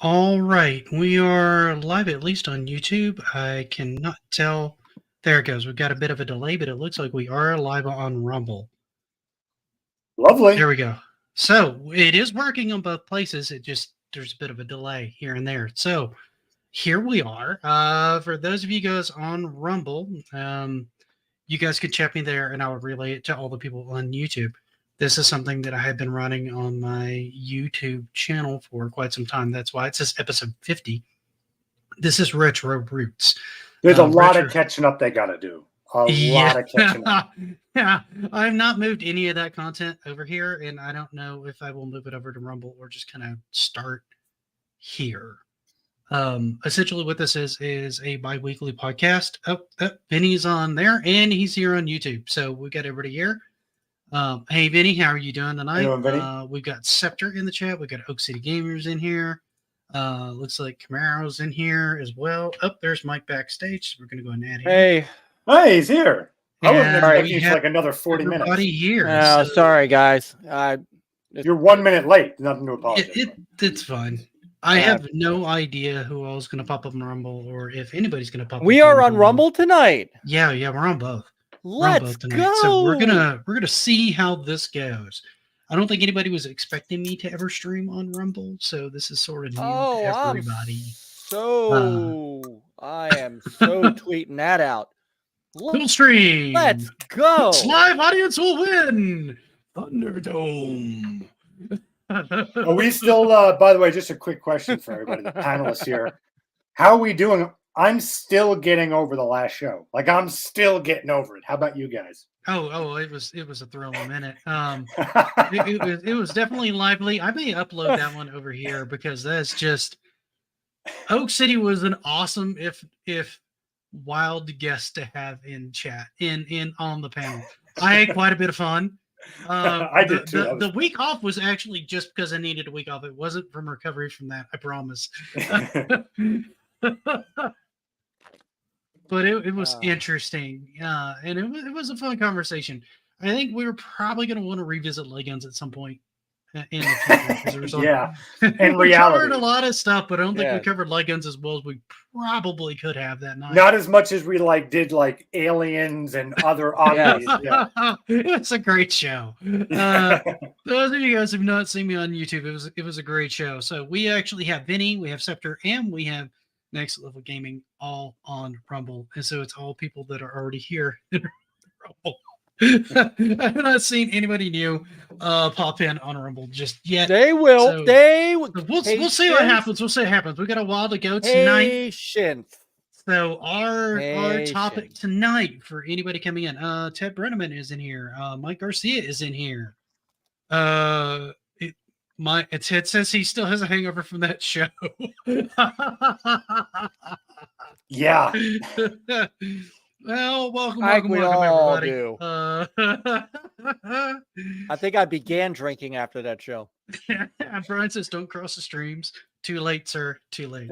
All right, we are live at least on YouTube. I cannot tell. There it goes. We've got a bit of a delay, but it looks like we are live on Rumble. Lovely. There we go. So it is working on both places. There's a bit of a delay here and there. So here we are. For those of you guys on Rumble, you guys could chat me there and I would relay it to all the people on YouTube. This is something that I have been running on my YouTube channel for quite some time. That's why it says episode 50. This is RetroRoots. There's a lot of catching up they got to do. A lot of catching up. Yeah, I've not moved any of that content over here, and I don't know if I will move it over to Rumble or just kind of start here. Essentially what this is a bi-weekly podcast. Vinny's on there, and he's here on YouTube. So we got everybody here. Hey, Vinny, how are you doing tonight? We've got Scepter in the chat. We've got Oak City Gamers in here. Looks like Camaro's in here as well. Oh, there's Mike backstage. So we're going to go and add him. Hey, he's here. I wasn't expecting for like another 40 minutes. Everybody here. So, sorry, guys. You're 1 minute late. Nothing to apologize. It's fine. I have no idea who else is going to pop up on Rumble or if anybody's going to pop up. We are on Rumble tonight. Yeah, we're on both. Let's go. So we're gonna see how this goes. I don't think anybody was expecting me to ever stream on Rumble, so this is sort of new to everybody. I am so tweeting that out. Full stream. Let's go. This live audience will win. Thunderdome. Are we still? By the way, just a quick question for everybody, the panelists here. How are we doing? I'm still getting over the last show. Like I'm still getting over it. How about you guys? Oh, it was a thrilling minute. It was definitely lively. I may upload that one over here because that's just Oak City was an awesome if wild guest to have in chat in on the panel. I had quite a bit of fun. I did too. The week off was actually just because I needed a week off. It wasn't from recovery from that. I promise. But it was interesting, and it was a fun conversation. I think we were probably going to want to revisit Legends at some point in the future. In we reality, covered a lot of stuff, but I don't think we covered Legends as well as we probably could have that night. Not as much as we did Aliens and other oddities. It's a great show. Those of you guys who have not seen me on YouTube, it was a great show. So we actually have Vinny, we have Scepter, and we have Next Level Gaming all on Rumble. And so it's all people that are already here in Rumble. I have not seen anybody new pop in on Rumble just yet. They will. We'll see what happens. We'll see what happens. We got a while to go tonight. Patience. So our topic tonight for anybody coming in, Ted Brenneman is in here. Mike Garcia is in here. Ted says he still has a hangover from that show. Yeah. Well, welcome all everybody. Do. I think I began drinking after that show. Brian says, "Don't cross the streams. Too late, sir. Too late."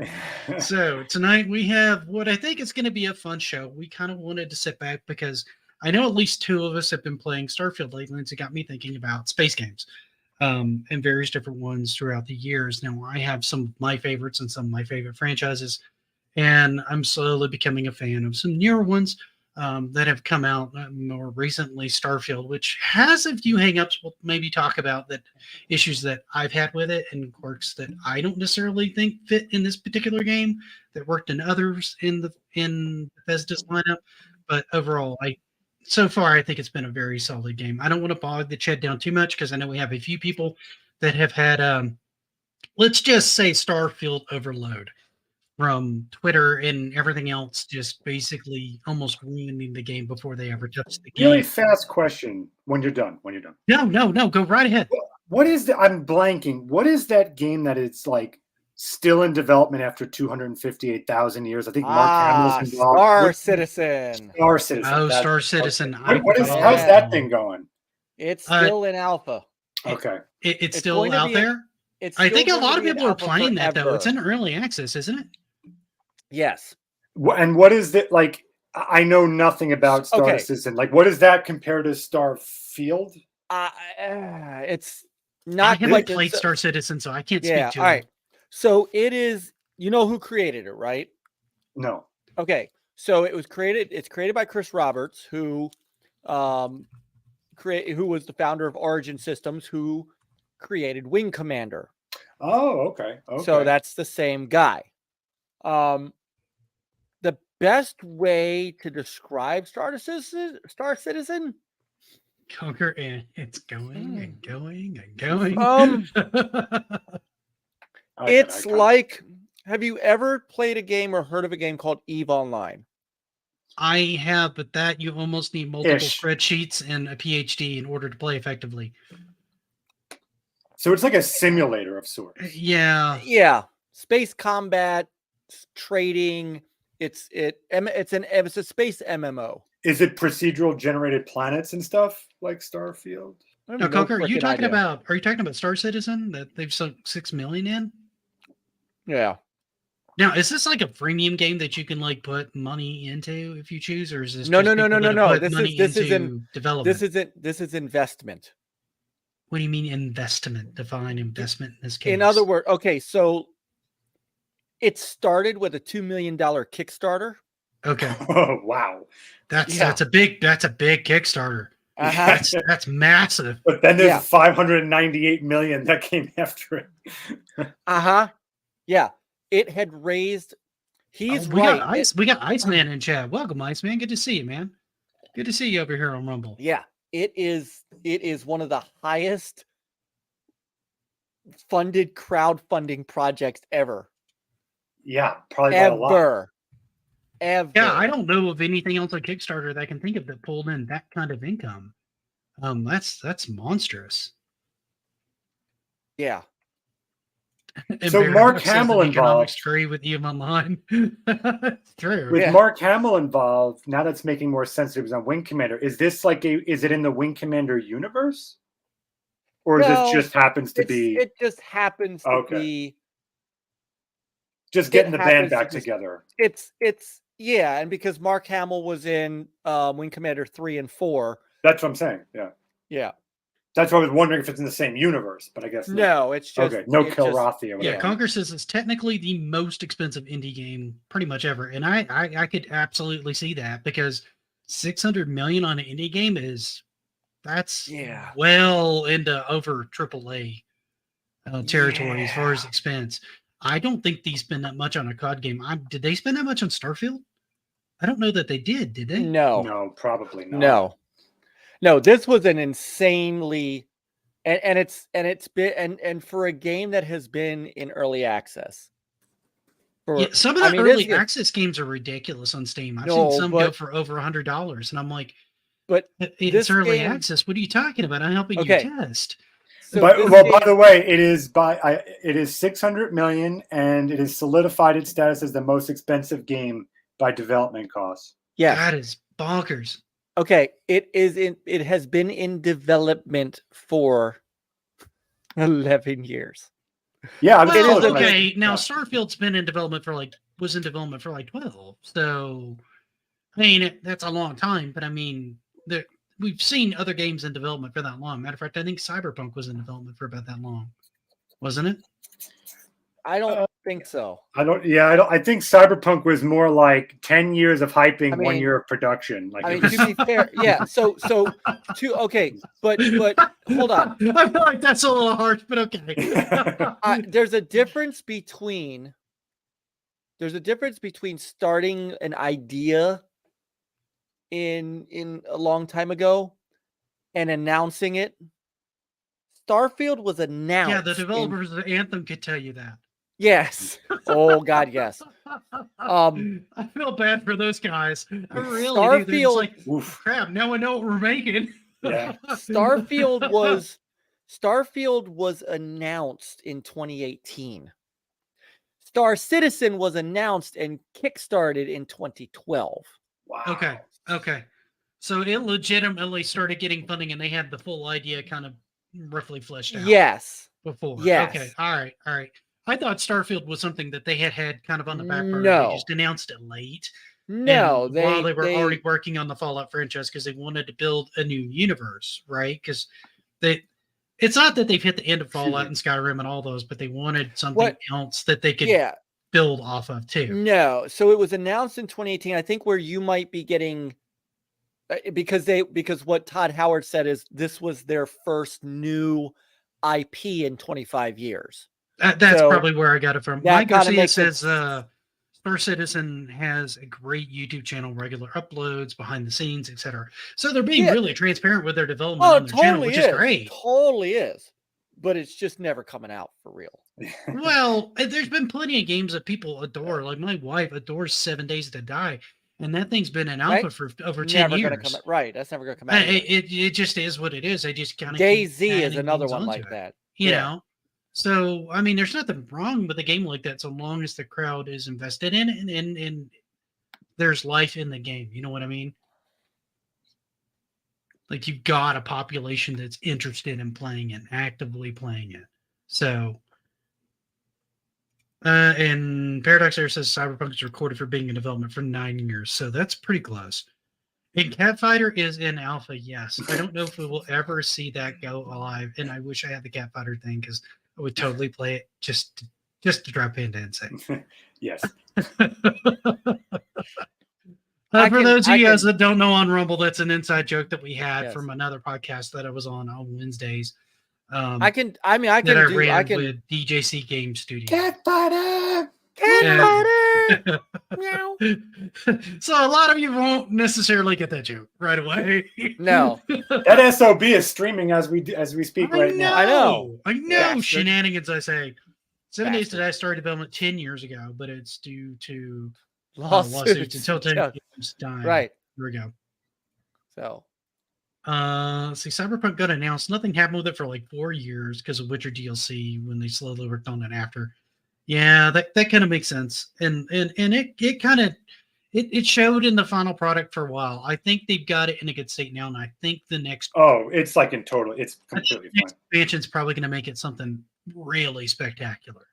So tonight we have what I think is going to be a fun show. We kind of wanted to sit back because I know at least two of us have been playing Starfield lately, and it got me thinking about space games. And various different ones throughout the years. Now, I have some of my favorites and some of my favorite franchises, and I'm slowly becoming a fan of some newer ones that have come out more recently. Starfield, which has a few hangups, we'll maybe talk about that issues that I've had with it and quirks that I don't necessarily think fit in this particular game that worked in others in Bethesda's lineup. But overall, so far, I think it's been a very solid game. I don't want to bog the chat down too much because I know we have a few people that have had, let's just say, Starfield overload from Twitter and everything else, just basically almost ruining the game before they ever touched the game. Really fast question when you're done. No, go right ahead. What is I'm blanking. What is that game that it's still in development after 258,000 years? I think Mark Hamill's involved. Star Citizen. Oh, Star Citizen. How's that thing going? It's still in alpha. Okay. It's still out there? I think a lot of people are playing that, though. It's in early access, isn't it? Yes. And what is it like? I know nothing about Star Citizen. What does that compare to Starfield? It's not. I haven't played Star Citizen, so I can't speak to it. All right. So it is. You know who created it, right? No. Okay. So it was created. It's created by Chris Roberts, who who was the founder of Origin Systems, who created Wing Commander. Oh, okay. Okay. So that's the same guy. The best way to describe Star Citizen, Conquer, and it's going and going and going. it's like, have you ever played a game or heard of a game called EVE Online? I have, but that you almost need multiple Ish. spreadsheets and a PhD in order to play effectively. So it's like a simulator of sorts. Yeah. Yeah. Space combat, trading. It's a space MMO. Is it procedural generated planets and stuff like Starfield? Now, Conquer, are you talking about Star Citizen that they've sunk $6 million in? Yeah. Now, is this like a freemium game that you can like put money into if you choose, or is this No. This This is investment. What do you mean investment? Define investment in this case. In other words, okay, so it started with a $2 million Kickstarter. Okay. Oh wow. That's a big Kickstarter. Uh-huh. That's massive. But then there's 598 million that came after it. Uh-huh. Yeah. It had raised. He's right. We got Iceman in chat. Welcome, Iceman. Good to see you, man. Good to see you over here on Rumble. Yeah. It is one of the highest funded crowdfunding projects ever. Yeah, probably a lot. Ever. Yeah, I don't know of anything else on Kickstarter that I can think of that pulled in that kind of income. That's monstrous. Yeah. So Mark Hamill involved. Tree with you online. It's true. With Mark Hamill involved, now that's making more sense. It was on Wing Commander. Is this like is it in the Wing Commander universe? Or is it just happens to be? It just happens to be. Just getting the band back together. It's and because Mark Hamill was in Wing Commander 3 and 4. That's what I'm saying. Yeah. Yeah. That's why I was wondering if it's in the same universe, but I guess no. It's just no Kilrathi. Yeah, Conquer says it's technically the most expensive indie game pretty much ever, and I could absolutely see that because 600 million on an indie game that's well into over AAA territory as far as expense. I don't think they spend that much on a COD game. Did they spend that much on Starfield? I don't know that they did they? No, probably not. No, this was an insanely and it's been and for a game that has been in early access. Some of the early access games are ridiculous on Steam. I've seen some go for over $100, and I'm like, but it's early access. What are you talking about? I'm helping you test. So by the way, it is 600 million, and it has solidified its status as the most expensive game by development costs. Yeah, that is bonkers. Okay, it has been in development for 11 years. Yeah, okay. Now Starfield's been in development was in development for 12. So, I mean, that's a long time. But I mean, we've seen other games in development for that long. Matter of fact, I think Cyberpunk was in development for about that long, wasn't it? I don't think so. I think Cyberpunk was more like 10 years of hyping, 1 year of production. Like, to be fair, yeah. So but hold on. I feel like that's a little harsh, but okay. There's a difference between starting an idea in a long time ago and announcing it. Starfield was announced. Yeah, the developers of Anthem could tell you that. Yes. Oh God, yes. I feel bad for those guys. I really Starfield. Do. Like, crap. Now I know what we're making. Yeah. Starfield was announced in 2018. Star Citizen was announced and kickstarted in 2012. Wow. Okay. So it legitimately started getting funding, and they had the full idea kind of roughly fleshed out. Yes. Before. Yes. Okay. All right. I thought Starfield was something that they had kind of on the back burner. No. They just announced it late. No, while they were already working on the Fallout franchise because they wanted to build a new universe, right? Because it's not that they've hit the end of Fallout and Skyrim and all those, but they wanted something else that they could build off of too. No, so it was announced in 2018. I think where you might be getting because what Todd Howard said is this was their first new IP in 25 years. That's probably where I got it from. Mike Garcia says Star Citizen has a great YouTube channel, regular uploads, behind the scenes, etc. So they're being really transparent with their development on their channel, which is great. Totally is. But it's just never coming out for real. Well, there's been plenty of games that people adore. Like my wife adores 7 Days to Die, and that thing's been in alpha for over 10 years. That's never going to come out. It just is what it is. I just kind of DayZ is another one like that. You know? So, I mean, there's nothing wrong with a game like that so long as the crowd is invested in it and there's life in the game. You know what I mean? Like you've got a population that's interested in playing it, actively playing it. So, and Paradox Air says Cyberpunk is recorded for being in development for 9 years. So that's pretty close. And Catfighter is in alpha, yes. I don't know if we will ever see that go alive. And I wish I had the Catfighter thing because I would totally play it just to drive Panda insane. Yes. For those of you guys that don't know on Rumble, that's an inside joke that we had from another podcast that I was on Wednesdays. I can with DJC Game Studio. Catfighter! Meow. So a lot of you won't necessarily get that joke right away. No. That SOB is streaming as we speak right now. I know. Bastard. Shenanigans, I say. 7 Days to Die started development 10 years ago, but it's due to lawsuits until 10 games die. Right. Here we go. So. See, Cyberpunk got announced. Nothing happened with it for like 4 years because of Witcher DLC when they slowly worked on it after. Yeah, that kind of makes sense. And it kind of it showed in the final product for a while. I think they've got it in a good state now, and I think the next it's like in total, it's completely fine. Expansion's probably going to make it something really spectacular.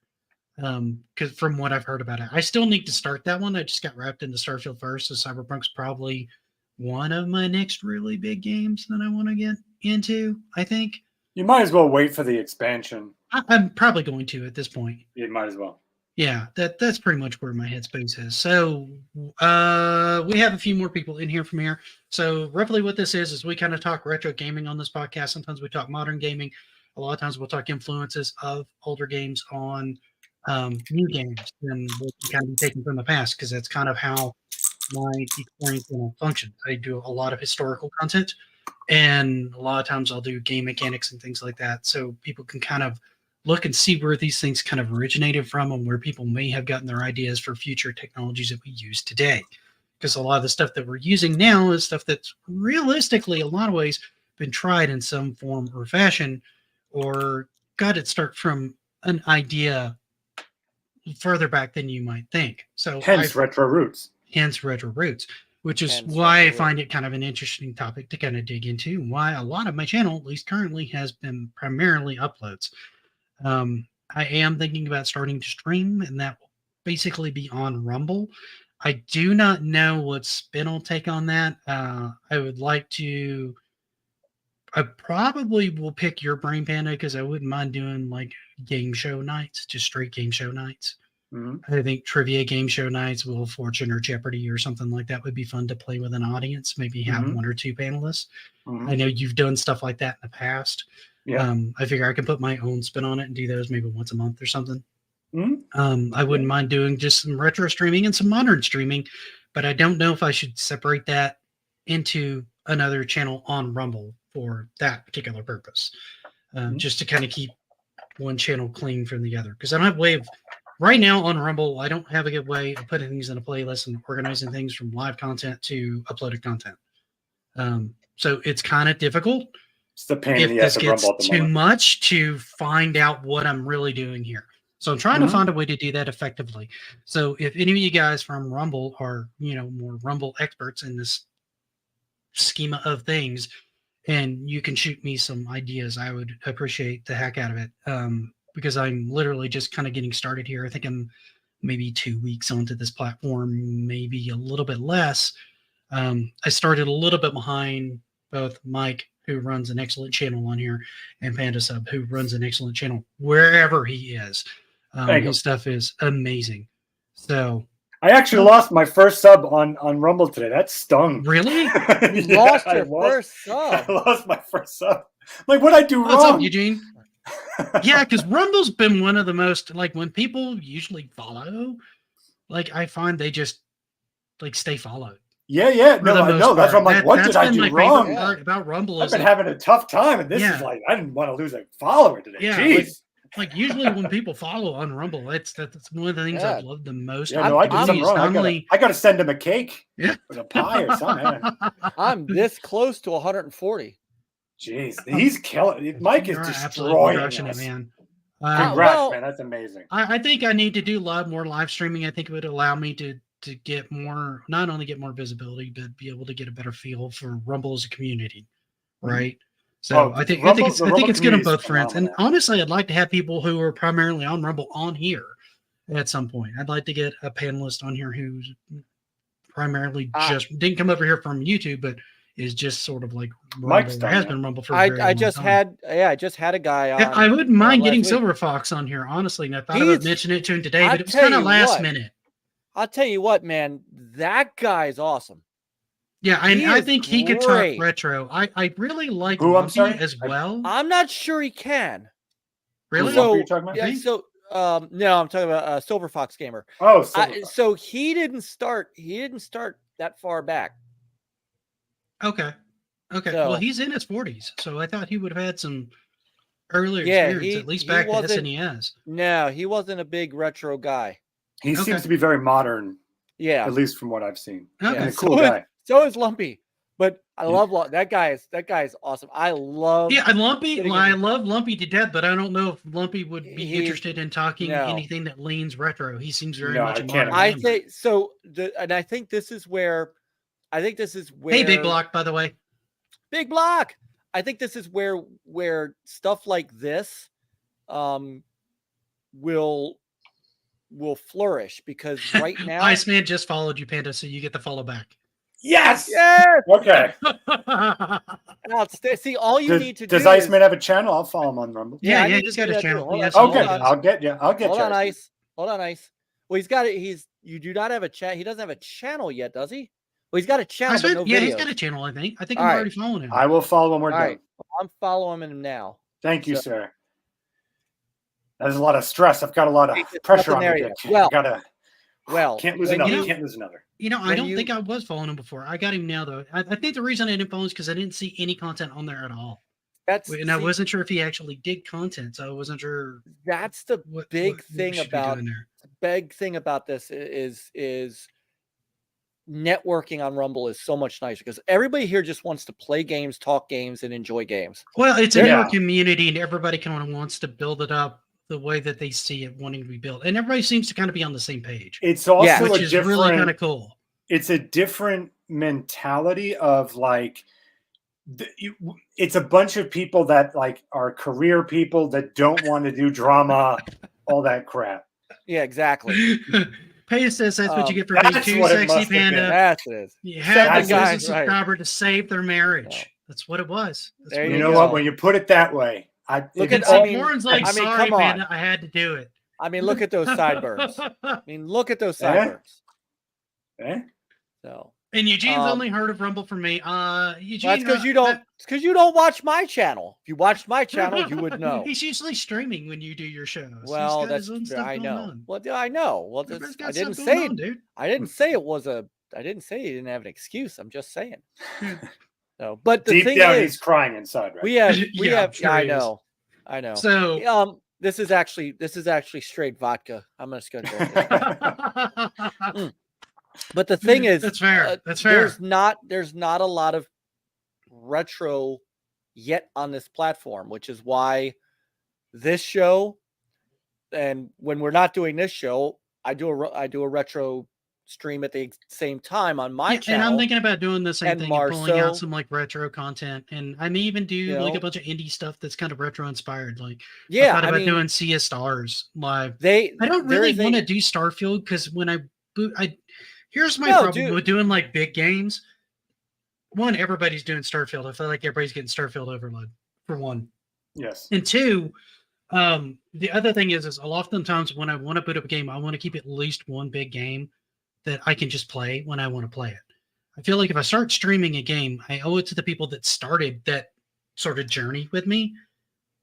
Because from what I've heard about it, I still need to start that one. I just got wrapped into Starfield first, so Cyberpunk's probably one of my next really big games that I want to get into. I think you might as well wait for the expansion. I'm probably going to at this point. You might as well. Yeah, that's pretty much where my headspace is. So we have a few more people in here from here. So roughly what this is we kind of talk retro gaming on this podcast. Sometimes we talk modern gaming. A lot of times we'll talk influences of older games on new games and what can kind of be taken from the past, because that's kind of how my experience functions. I do a lot of historical content, and a lot of times I'll do game mechanics and things like that, so people can kind of look and see where these things kind of originated from and where people may have gotten their ideas for future technologies that we use today. Because a lot of the stuff that we're using now is stuff that's realistically, a lot of ways, been tried in some form or fashion, or got its start from an idea further back than you might think. So hence RetroRoots. Hence RetroRoots, which is why I find it kind of an interesting topic to kind of dig into, why a lot of my channel, at least currently, has been primarily uploads. I am thinking about starting to stream, and that will basically be on Rumble. I do not know what spin will take on that. I would like to. I probably will pick your brain, Panda, because I wouldn't mind doing like game show nights, just straight game show nights. Mm-hmm. I think trivia game show nights, Wheel of Fortune or Jeopardy or something like that would be fun to play with an audience. Maybe have one or two panelists. I know you've done stuff like that in the past. Yeah. I figure I can put my own spin on it and do those maybe once a month or something. Mm-hmm. I wouldn't mind doing just some retro streaming and some modern streaming, but I don't know if I should separate that into another channel on Rumble for that particular purpose. Just to kind of keep one channel clean from the other. Because I don't have a way of, right now on Rumble, I don't have a good way of putting things in a playlist and organizing things from live content to uploaded content. So it's kind of difficult. It's the pain if in the ass this of gets Rumble at the too moment. much to find out what I'm really doing here. So I'm trying to find a way to do that effectively. So if any of you guys from Rumble are, more Rumble experts in this schema of things, and you can shoot me some ideas, I would appreciate the heck out of it. Because I'm literally just kind of getting started here. I think I'm maybe 2 weeks onto this platform, maybe a little bit less. I started a little bit behind both Mike who runs an excellent channel on here, and Panda Sub, who runs an excellent channel wherever he is. His stuff is amazing. So I actually lost my first sub on Rumble today. That stung. really? You lost your first sub. I lost my first sub. Like, what'd I do wrong? What's up, Eugene? Yeah, because Rumble's been one of the most, like, when people usually follow, like, I find they just like stay followed. Yeah. No, I know. That's why I'm like, what did I do wrong? Part about Rumble I've been having a tough time, and this is like, I didn't want to lose a follower today. Yeah, jeez. Like usually when people follow on Rumble, that's one of the things I've loved the most. Yeah, no, I did something wrong. I got to send him a cake, with a pie or something. I'm this close to 140. Jeez, he's killing. Mike is destroying us. It, man. Congrats, man! That's amazing. I think I need to do a lot more live streaming. I think it would allow me to get more, not only get more visibility, but be able to get a better feel for Rumble as a community, right? So I think it's good on both fronts. And honestly, I'd like to have people who are primarily on Rumble on here at some point. I'd like to get a panelist on here who's primarily just didn't come over here from YouTube, but is just sort of like Rumble, has been Rumble for a very long time. I just had a guy on. I wouldn't mind getting Silver Fox on here, honestly. And I thought about mentioning it to him today, but it was kind of last minute. I'll tell you what, man, that guy's awesome. Yeah, I think he could talk retro. I really like Lumpy as well. I'm not sure he can. Really? So, no, I'm talking about Silver Fox Gamer. Oh, so he didn't start that far back. Okay. So, well, he's in his 40s, so I thought he would have had some earlier experience, at least back to SNES. No, he wasn't a big retro guy. He seems to be very modern. Yeah, at least from what I've seen. Okay. And a cool guy. So is Lumpy, but I love that guy is awesome. I love Lumpy. I love Lumpy to death, but I don't know if Lumpy would be interested in talking anything that leans retro. He seems very much. I think so. And I think this is where. Hey, Big Block, by the way. Big Block. I think this is where stuff like this, will flourish, because right now Iceman just followed you, Panda, so you get the follow back. Yes. Okay. See, all you need to do. Does Iceman have a channel? I'll follow him on Rumble. Yeah, he's got a channel. Okay, I'll get you. Hold on, Ice. Well, he's got it. You do not have a chat. He doesn't have a channel yet, does he? Well, he's got a channel. But no videos. He's got a channel. I think I'm already following him. I will follow him. We're done. Right. I'm following him now. Thank you, sir. There's a lot of stress. I've got a lot of pressure on me. Can't lose another. Can't lose another. I don't think I was following him before. I got him now, though. I think the reason I didn't follow him is because I didn't see any content on there at all. I wasn't sure if he actually did content, so I wasn't sure. That's the big thing about this is networking on Rumble is so much nicer, because everybody here just wants to play games, talk games, and enjoy games. Well, it's a community, and everybody kind of wants to build it up the way that they see it wanting to be built, and everybody seems to kind of be on the same page. It's also which is really kind of cool. It's a different mentality of like, it's a bunch of people that like are career people that don't want to do drama, all that crap. Yeah, exactly. Pay says that's what you get for being too sexy, Panda. That's it. You have to lose a subscriber to save their marriage. Yeah. That's what it was. You know what? When you put it that way, Warren's like, sorry, Panda, I had to do it. I mean, look at those sideburns. So. And Eugene's only heard of Rumble from me. Eugene, that's because you don't. It's because you don't watch my channel. If you watched my channel, you would know. He's usually streaming when you do your shows. Well, that's I know. Well, I know. Well, I didn't say it, dude. I didn't say it was a. I didn't say he didn't have an excuse. I'm just saying. So, but the deep thing down, is, he's crying inside. Right? We have. Sure I know. So, this is actually straight vodka. I'm just gonna go. But the thing is, that's fair. That's fair. There's not a lot of retro yet on this platform, which is why this show, and when we're not doing this show, I do a retro stream at the same time on my channel. And I'm thinking about doing the same thing, and pulling out some like retro content, and I may even do like a bunch of indie stuff that's kind of retro inspired. Like, I thought about doing Sea of Stars live. I don't really want to do Starfield because when I boot, here's my problem with doing like big games. one, everybody's doing Starfield. I feel like everybody's getting Starfield overload, for one. Yes. And two, the other thing is a lot of times when I want to boot up a game, I want to keep at least one big game that I can just play when I want to play it. I feel like if I start streaming a game, I owe it to the people that started that sort of journey with me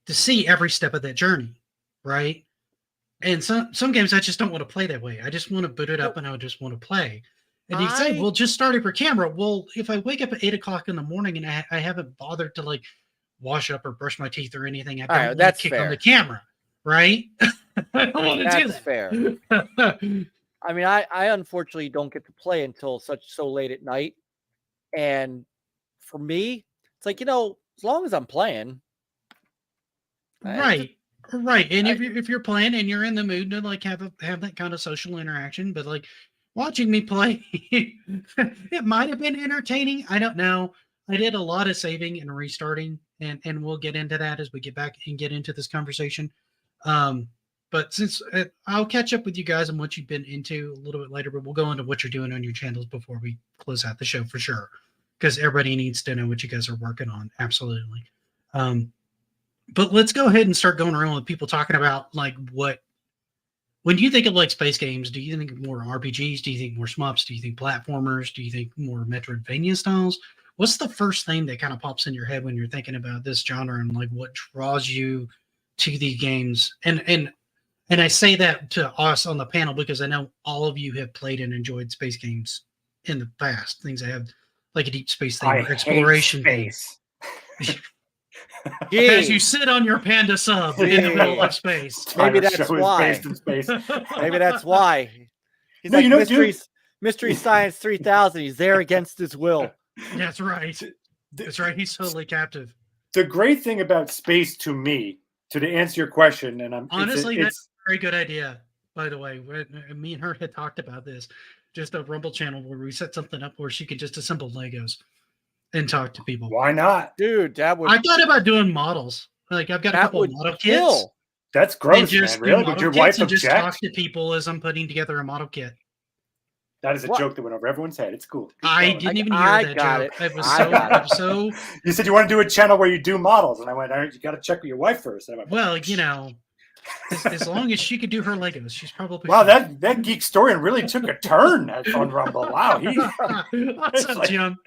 to see every step of that journey, right? And some games I just don't want to play that way. I just want to boot it up and I just want to play. And you say, well, just start up your camera. Well, if I wake up at 8:00 in the morning and I haven't bothered to like wash up or brush my teeth or anything, I don't want to kick on the camera, right? I don't want to do that. That's fair. I mean, I unfortunately don't get to play until so late at night. And for me, it's like, as long as I'm playing. Right. And if you're playing and you're in the mood to like have that kind of social interaction, but like watching me play, it might have been entertaining. I don't know. I did a lot of saving and restarting, and we'll get into that as we get back and get into this conversation. But since I'll catch up with you guys on what you've been into a little bit later, but we'll go into what you're doing on your channels before we close out the show for sure, because everybody needs to know what you guys are working on. Absolutely. But let's go ahead and start going around with people talking about like when you think of like space games, do you think more RPGs? Do you think more shmups? Do you think platformers? Do you think more Metroidvania styles? What's the first thing that kind of pops in your head when you're thinking about this genre and like what draws you to these games? And I say that to us on the panel because I know all of you have played and enjoyed space games in the past. Things that have like a deep space thing or exploration space. As you sit on your panda sub in the middle of space. Maybe that's why. Maybe that's why. He's like Mystery Science 3000. He's there against his will. That's right. That's right. He's totally captive. The great thing about space to me, to answer your question, and I'm honestly, that's a very good idea. By the way, me and her had talked about this, just a Rumble channel where we set something up where she could just assemble Legos and talk to people. Why not, dude? I thought about doing models. Like I've got a couple of model kits. That's gross, man. Really? Would your wife object? Just talk to people as I'm putting together a model kit. That is a joke that went over everyone's head. It's cool. I didn't even hear that joke. It was so. You said you want to do a channel where you do models, and I went, "All right, you got to check with your wife first." And I went, well, as long as she could do her Legos, she's probably. Wow, that geek historian really took a turn on Rumble. Wow, what's up, Jim?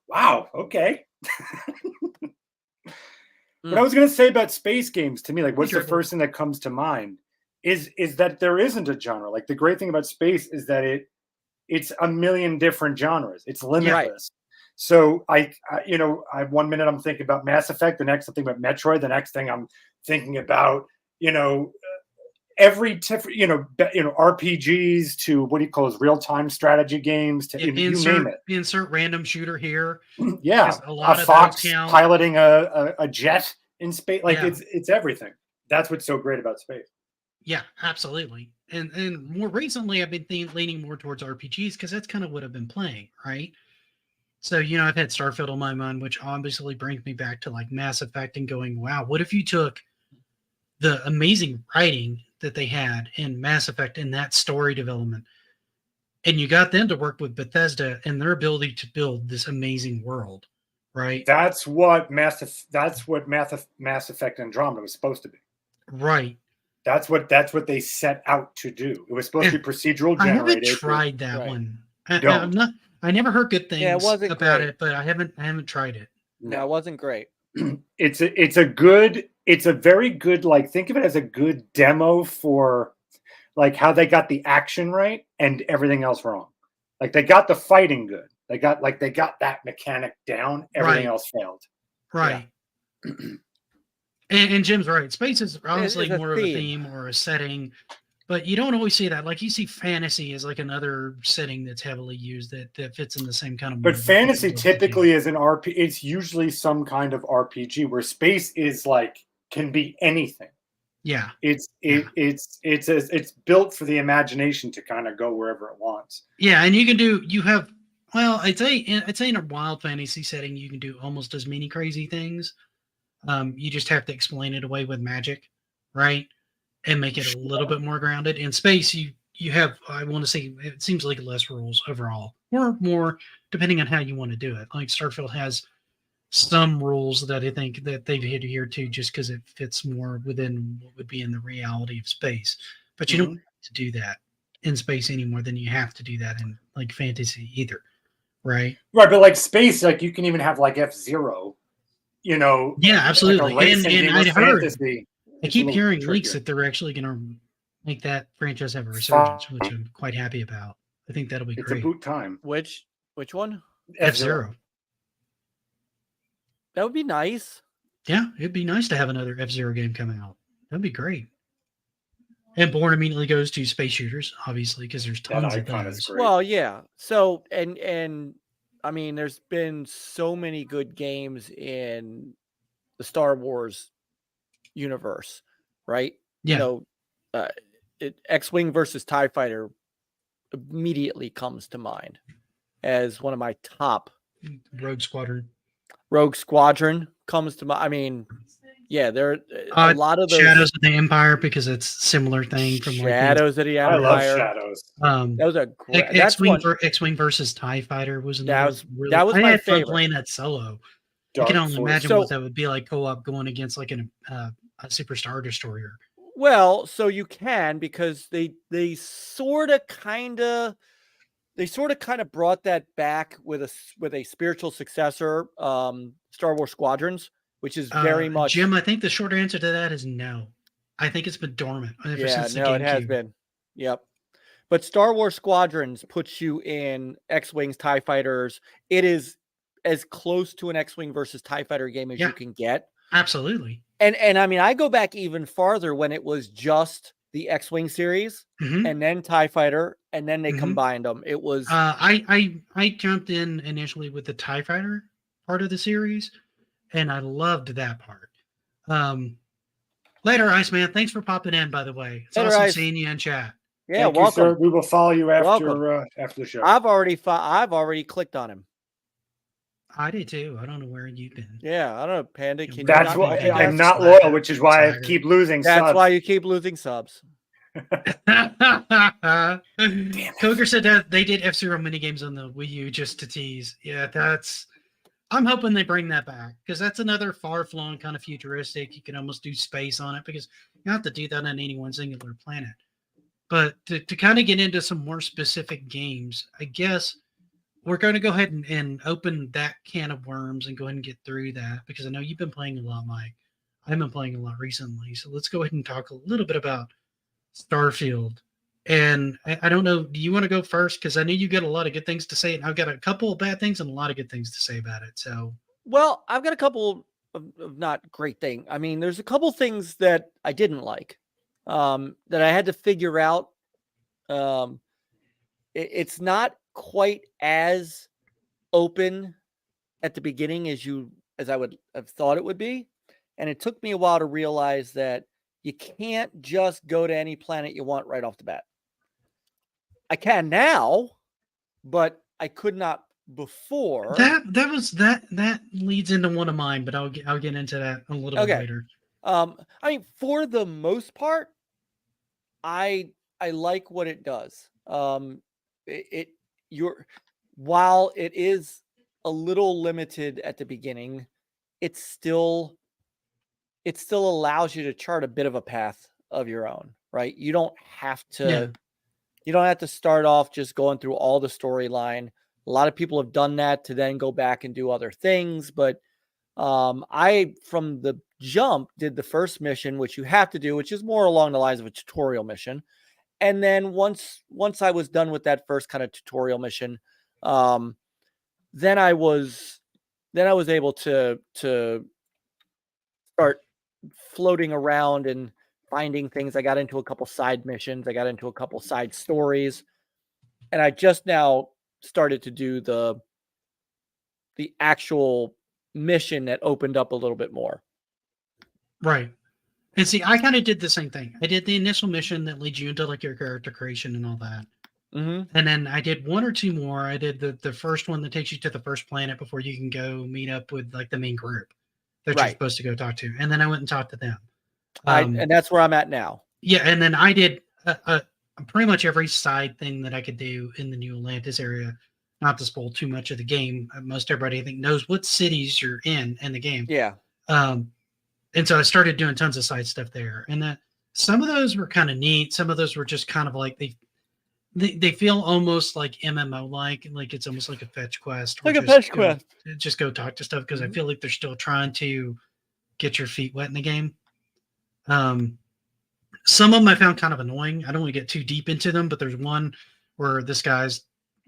Wow. Okay. What I was going to say about space games, to me, like, what's the first thing that comes to mind? Is that there isn't a genre. Like the great thing about space is that it's a million different genres. It's limitless. Right. So I 1 minute I'm thinking about Mass Effect, the next I'm thinking about Metroid, the next thing I'm thinking about every RPGs to what do you call those real-time strategy games to you name it. Insert random shooter here. Yeah, a fox piloting a jet in space. Like it's everything. That's what's so great about space. Yeah, absolutely. And more recently, I've been leaning more towards RPGs because that's kind of what I've been playing, right? So, I've had Starfield on my mind, which obviously brings me back to like Mass Effect and going, wow, what if you took the amazing writing that they had in Mass Effect and that story development, and you got them to work with Bethesda and their ability to build this amazing world, right? That's what Mass Effect Andromeda was supposed to be. Right. That's what they set out to do. It was supposed to be procedural generated. I haven't tried that one. I never heard good things about it, but I haven't tried it. No, it wasn't great. It's a very good, like, think of it as a good demo for like how they got the action right and everything else wrong. Like they got the fighting good. They got that mechanic down. Everything else failed. Right. Yeah. And Jim's right. Space is honestly more of a theme or a setting, but you don't always see that. Like you see fantasy as like another setting that's heavily used that fits in the same kind of. But fantasy typically is an RPG. It's usually some kind of RPG where space is like can be anything. Yeah, it's built for the imagination to kind of go wherever it wants. Yeah, and I'd say in a wild fantasy setting you can do almost as many crazy things. You just have to explain it away with magic, right? And make it a little bit more grounded. In space, you have, I want to say, it seems like less rules overall, or more, depending on how you want to do it. Like Starfield has some rules that I think that they've adhered to just because it fits more within what would be in the reality of space. But you don't have to do that in space any more than you have to do that in like fantasy either, right? Right, but like space, like you can even have like F-Zero, Yeah, like absolutely. a racing And game I'd with heard, fantasy. I It's a keep little hearing leaks trickier. that they're actually going to make that franchise have a resurgence, which I'm quite happy about. I think that'll be It's great. about time. Which one? F-Zero. That would be nice. Yeah, it'd be nice to have another F-Zero game come out. That'd be great. And Bourne immediately goes to space shooters, obviously, because there's That tons of icon is those. great. Well, yeah. So and I mean, there's been so many good games in the Star Wars universe, right? Yeah. You know, X-Wing versus TIE Fighter immediately comes to mind as one of my top. Rogue Squadron. Rogue Squadron comes to mind. I mean, yeah, there are a lot of those Shadows of the Empire, because it's similar thing from Shadows of the I Empire. love Shadows. That was a great X-Wing versus TIE Fighter was another. That was I my had fun favorite. playing that solo. Dark I can only Force. imagine what that would be like co-op going against like a Super Star Destroyer. Well, so you can, because they sort of kind of brought that back with a spiritual successor, Star Wars Squadrons, which is very much. Jim, I think the short answer to that is no. I think it's been dormant ever since the GameCube. It has been. Yep. But Star Wars Squadrons puts you in X-Wings, TIE Fighters. It is as close to an X-Wing versus TIE Fighter game as you can get. Absolutely. And I mean, I go back even farther when it was just the X-Wing series and then TIE Fighter, and then they combined them. It was I jumped in initially with the TIE Fighter part of the series, and I loved that part. Later, Iceman, thanks for popping in, by the way. It's awesome seeing you in chat. Yeah, Thank welcome. you, sir. We will follow you after the show. I've already clicked on him. I did too. I don't know where you've been. Yeah, I don't know, Panda. That's why I'm not loyal, which is why I keep losing subs. That's why you keep losing subs. Coker said that they did F-Zero minigames on the Wii U just to tease. Yeah, I'm hoping they bring that back, because that's another far-flung kind of futuristic. You can almost do space on it, because you don't have to do that on any one singular planet. But to kind of get into some more specific games, I guess we're going to go ahead and open that can of worms and go ahead and get through that, because I know you've been playing a lot, Mike. I've been playing a lot recently. So let's go ahead and talk a little bit about Starfield. And I don't know, do you want to go first? Because I know you got a lot of good things to say, and I've got a couple of bad things and a lot of good things to say about it. So, well, I've got a couple of not great things. I mean, there's a couple things that I didn't like, that I had to figure out. It's not quite as open at the beginning as I would have thought it would be. And it took me a while to realize that you can't just go to any planet you want right off the bat. I can now, but I could not before. That leads into one of mine, but I'll get into that a little bit later. I mean, for the most part, I like what it does. While it is a little limited at the beginning, it still allows you to chart a bit of a path of your own, right? You don't have to start off just going through all the storyline. A lot of people have done that to then go back and do other things, but I from the jump did the first mission, which you have to do, which is more along the lines of a tutorial mission. And then once I was done with that first kind of tutorial mission, then I was able to start floating around and finding things. I got into a couple side missions. I got into a couple side stories, and I just now started to do the actual mission that opened up a little bit more. Right. And see, I kind of did the same thing. I did the initial mission that leads you into like your character creation and all that. And then I did one or two more. I did the first one that takes you to the first planet before you can go meet up with like the main group that you're supposed to go talk to. And then I went and talked to them. And that's where I'm at now. Yeah. And then I did pretty much every side thing that I could do in the New Atlantis area. not to spoil too much of the game. Most everybody I think knows what cities you're in the game. Yeah. And so I started doing tons of side stuff there, and some of those were kind of neat. Some of those were just kind of like they feel almost like MMO like it's almost like a fetch quest. Like a fetch quest. Just go talk to stuff because I feel like they're still trying to get your feet wet in the game. Some of them I found kind of annoying. I don't want to get too deep into them, but there's one where this guy's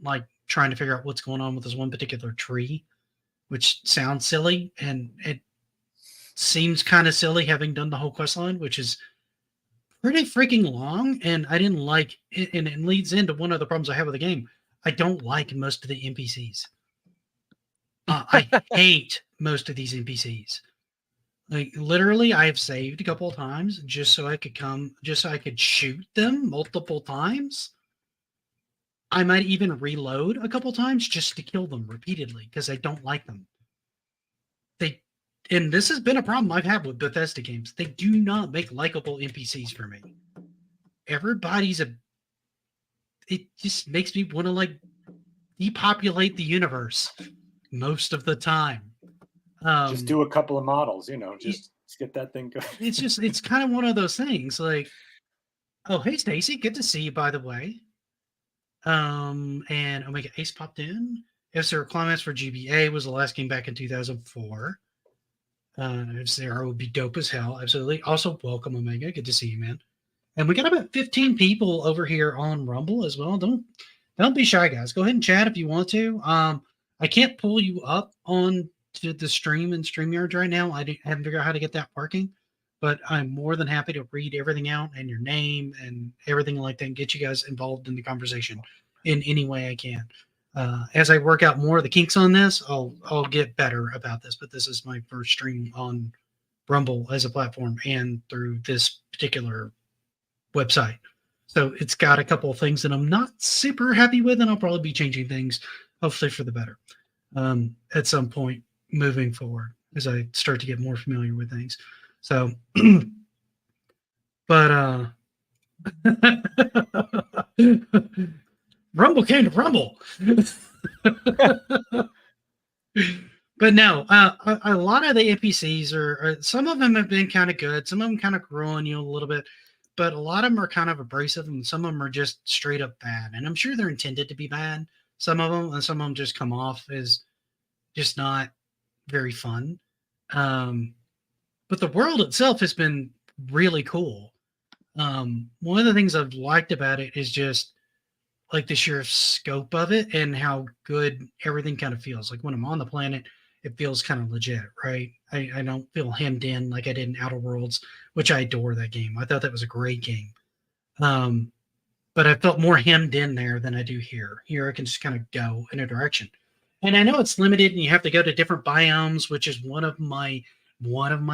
like trying to figure out what's going on with this one particular tree, which sounds silly, and it seems kind of silly having done the whole quest line, which is pretty freaking long, and I didn't like it, and it leads into one of the problems I have with the game. I don't like most of the NPCs. I hate most of these NPCs. Like literally, I have saved a couple of times just so I could shoot them multiple times. I might even reload a couple times just to kill them repeatedly because I don't like them. And this has been a problem I've had with Bethesda games. They do not make likable NPCs for me. It just makes me want to like depopulate the universe most of the time. Just do a couple of models, just get that thing going. It's kind of one of those things like, oh, hey, Stacy, good to see you, by the way. And Omega Ace popped in. F-Zero Climax for GBA was the last game back in 2004. F-Zero would be dope as hell. Absolutely. Also, welcome, Omega. Good to see you, man. And we got about 15 people over here on Rumble as well. Don't be shy, guys. Go ahead and chat if you want to. I can't pull you up on to the stream and StreamYard right now. I haven't figured out how to get that working, but I'm more than happy to read everything out and your name and everything like that and get you guys involved in the conversation in any way I can. As I work out more of the kinks on this, I'll get better about this, but this is my first stream on Rumble as a platform and through this particular website. So it's got a couple of things that I'm not super happy with, and I'll probably be changing things, hopefully for the better, at some point moving forward as I start to get more familiar with things. So, but Rumble came to Rumble. But no, a lot of the NPCs are some of them have been kind of good. Some of them kind of grow on you a little bit, but a lot of them are kind of abrasive, and some of them are just straight up bad. And I'm sure they're intended to be bad. Some of them, and some of them just come off as just not very fun. But the world itself has been really cool. One of the things I've liked about it is just like the sheer scope of it and how good everything kind of feels. Like when I'm on the planet, it feels kind of legit, right? I don't feel hemmed in like I did in Outer Worlds, which I adore that game. I thought that was a great game. But I felt more hemmed in there than I do here. Here I can just kind of go in a direction. And I know it's limited and you have to go to different biomes, which is one of my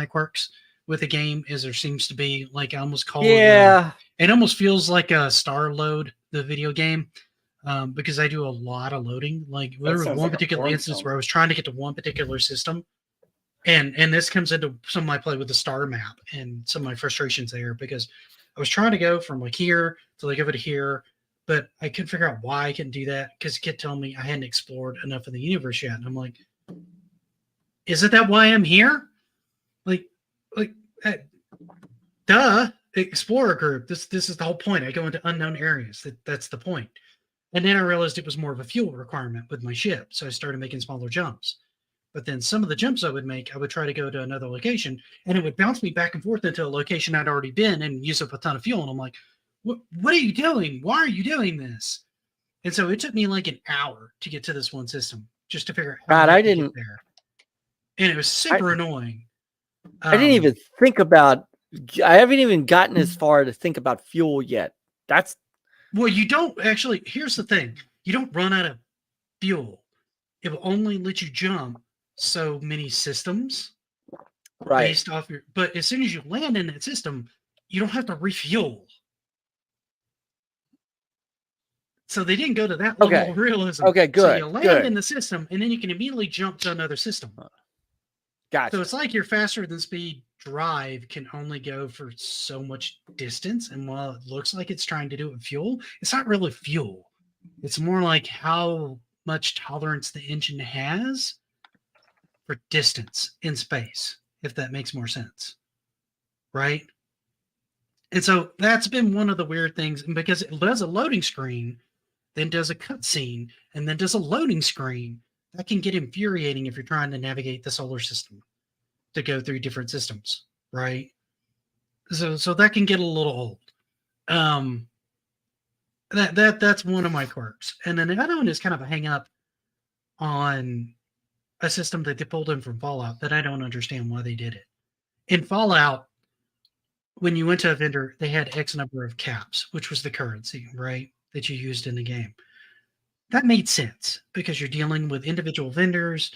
quirks with the game is there seems to be like I almost call it almost feels like a Star Load, the video game, because I do a lot of loading. Like there was one particular instance where I was trying to get to one particular system, and this comes into some of my play with the star map and some of my frustrations there because I was trying to go from like here to like over to here, but I couldn't figure out why I couldn't do that because it kept telling me I hadn't explored enough of the universe yet, and I'm like, isn't that why I'm here? Duh. Explorer group. This is the whole point. I go into unknown areas. That's the point. And then I realized it was more of a fuel requirement with my ship, so I started making smaller jumps. But then some of the jumps I would make, I would try to go to another location, and it would bounce me back and forth into a location I'd already been and use up a ton of fuel. And I'm like, what are you doing? Why are you doing this? And so it took me like an hour to get to this one system just to figure out how to get there. And it was super annoying. I didn't even think about. I haven't even gotten as far to think about fuel yet. Well, you don't actually. Here's the thing: you don't run out of fuel. It will only let you jump so many systems, right? Based off your. But as soon as you land in that system, you don't have to refuel. So they didn't go to that level of realism. Okay, good. So you land in the system, and then you can immediately jump to another system. Gotcha. So it's like your faster than speed drive can only go for so much distance. And while it looks like it's trying to do it with fuel, it's not really fuel. It's more like how much tolerance the engine has for distance in space, if that makes more sense. Right? And so that's been one of the weird things, because it does a loading screen, then does a cutscene, and then does a loading screen. That can get infuriating if you're trying to navigate the solar system to go through different systems, right? So that can get a little old. That's one of my quirks. And then the other one is kind of a hang up on a system that they pulled in from Fallout that I don't understand why they did it. In Fallout, when you went to a vendor, they had X number of caps, which was the currency, right, that you used in the game. That made sense because you're dealing with individual vendors.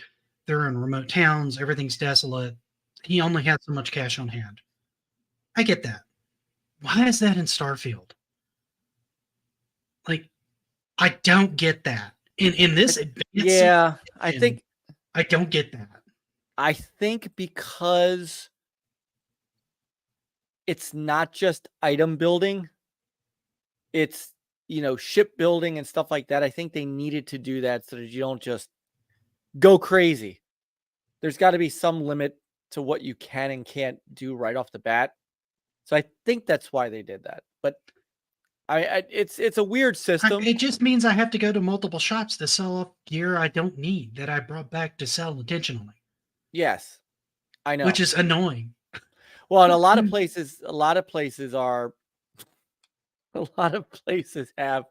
They're in remote towns. Everything's desolate. He only had so much cash on hand. I get that. Why is that in Starfield? Like, I don't get that. In this advanced Yeah, I don't get that. I think because it's not just item building, it's, ship building and stuff like that. I think they needed to do that so that you don't just go crazy. There's got to be some limit to what you can and can't do right off the bat. So I think that's why they did that. But it's a weird system. It just means I have to go to multiple shops to sell off gear I don't need that I brought back to sell intentionally. Yes, I know. Which is annoying. Well, and a lot of places have.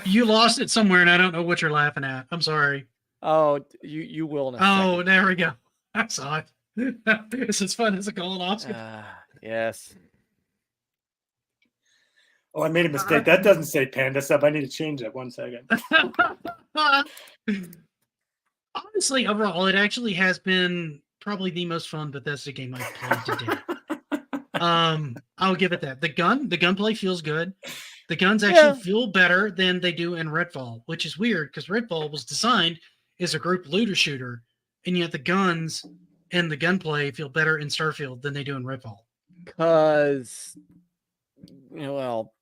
You lost it somewhere, and I don't know what you're laughing at. I'm sorry. Oh, you will in a second. There we go. I saw it. This is fun as a colonoscopy. Yes. Oh, I made a mistake. That doesn't say Panda Sub. I need to change that 1 second. Honestly, overall, it actually has been probably the most fun Bethesda game I've played to date. I'll give it that. The gunplay feels good. The guns actually feel better than they do in Redfall, which is weird because Redfall was designed as a group looter shooter, and yet the guns and the gunplay feel better in Starfield than they do in Redfall. Because, well,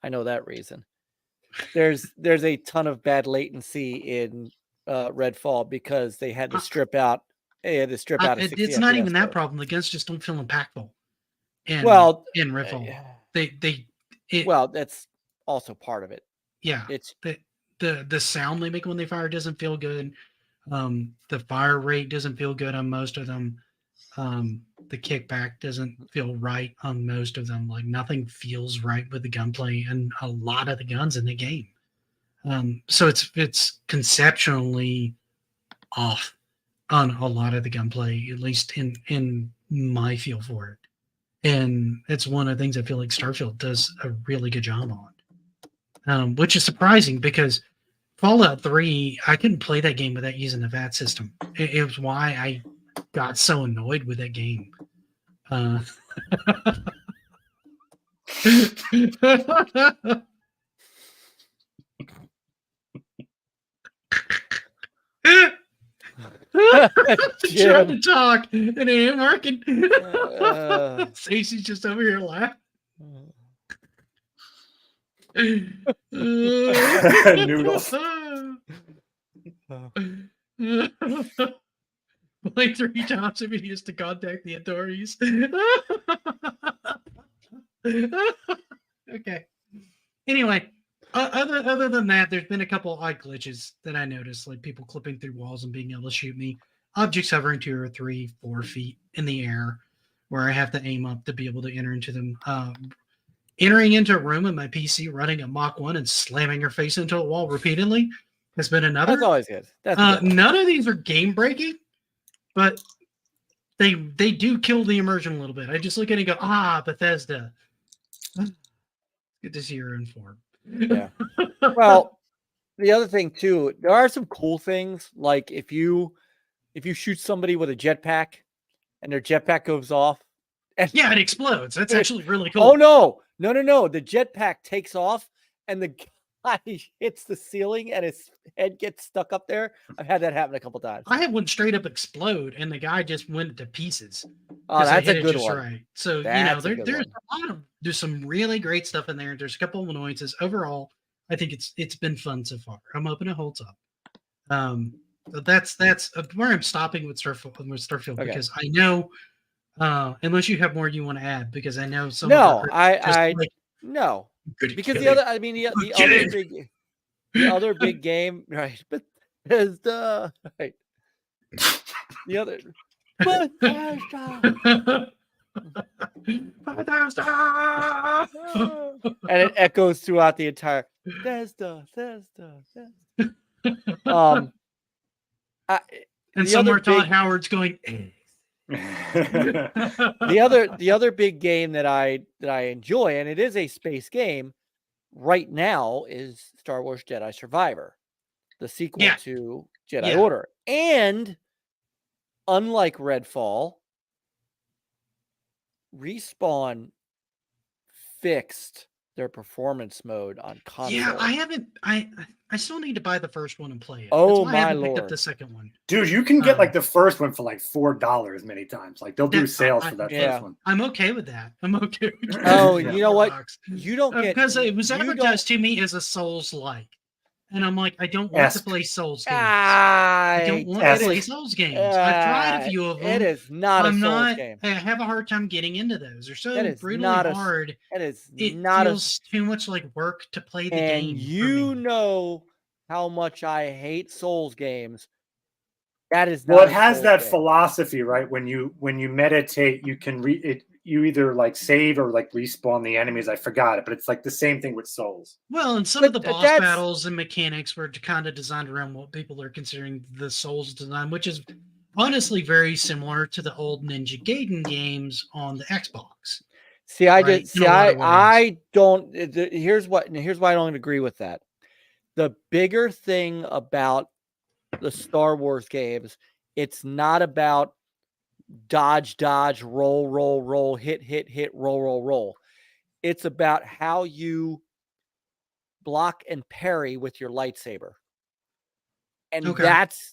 I know that reason. There's a ton of bad latency in Redfall because they had to strip out. It's not even that problem. The guns just don't feel impactful. In Redfall, that's also part of it. Yeah, it's the sound they make when they fire doesn't feel good. The fire rate doesn't feel good on most of them. The kickback doesn't feel right on most of them. Like nothing feels right with the gunplay and a lot of the guns in the game. So it's conceptually off on a lot of the gunplay, at least in my feel for it. And it's one of the things I feel like Starfield does a really good job on, which is surprising because Fallout 3, I couldn't play that game without using the VAT system. It was why I got so annoyed with that game. Trying to talk and it ain't working. Stacey's just over here laughing. Noodles. Like 3 times if he used to contact the authorities. Okay. Anyway, other than that, there's been a couple odd glitches that I noticed, like people clipping through walls and being able to shoot me, objects hovering 2 or 3, 4 feet in the air, where I have to aim up to be able to enter into them. Entering into a room in my PC, running a Mach 1 and slamming your face into a wall repeatedly has been another. That's always good. None of these are game breaking, but they do kill the immersion a little bit. I just look at it and go, Bethesda. Good to see you're in form. Yeah. Well, the other thing too, there are some cool things. Like if you shoot somebody with a jetpack and their jetpack goes off. And yeah, it explodes. That's actually really cool. Oh no. The jetpack takes off and he hits the ceiling and his head gets stuck up there. I've had that happen a couple times. I had one straight up explode, and the guy just went to pieces. Oh, I that's hit a it good just one. right. So That's a good there's one. a lot of there's some really great stuff in there. There's a couple of annoyances. Overall, I think it's been fun so far. I'm hoping it holds up. But that's where I'm stopping with Starfield Okay. because I know unless you have more you want to add, because I know some No, of our I like, no, "Good because the killing, other, I mean, the good other killing." the other big game, right? But is the right the other Bethesda. Bethesda! And it echoes throughout the entire Bethesda. I, And the other somewhere Todd big Howard's going. the other big game that I enjoy, and it is a space game right now, is Star Wars Jedi Survivor, the sequel Yeah. to Jedi Yeah. Order. And unlike Redfall, Respawn fixed their performance mode on console. Yeah, I haven't. I still need to buy the first one and play it. Oh, That's why my I haven't picked up Lord. the second one. Dude, you can get like the first one for like $4 many times. Like they'll do sales for that yeah. first one. I'm okay with that. I'm okay. With Oh, Yeah. you know what? $4. You don't get Because it was you don't- advertised to me as a Souls-like, and I'm like, I don't want to play Souls games. I don't want to play Souls games. I've tried a few of them. It is not a I'm Souls not. game. I have a hard time getting into those. They're so That is brutally not a- hard. It is It not feels too much like work to play the and game. you know how much I hate Souls games. That is not. Well, it has Souls that game. philosophy, right? When you meditate, you can you either like save or like respawn the enemies. I forgot it, but it's like the same thing with Souls. Well, and some But of the boss that's- battles and mechanics were kind of designed around what people are considering the Souls design, which is honestly very similar to the old Ninja Gaiden games on the Xbox. See, I right? just see. I don't. Here's why I don't agree with that. The bigger thing about the Star Wars games, it's not about dodge, roll, hit, roll. It's about how you block and parry with your lightsaber. And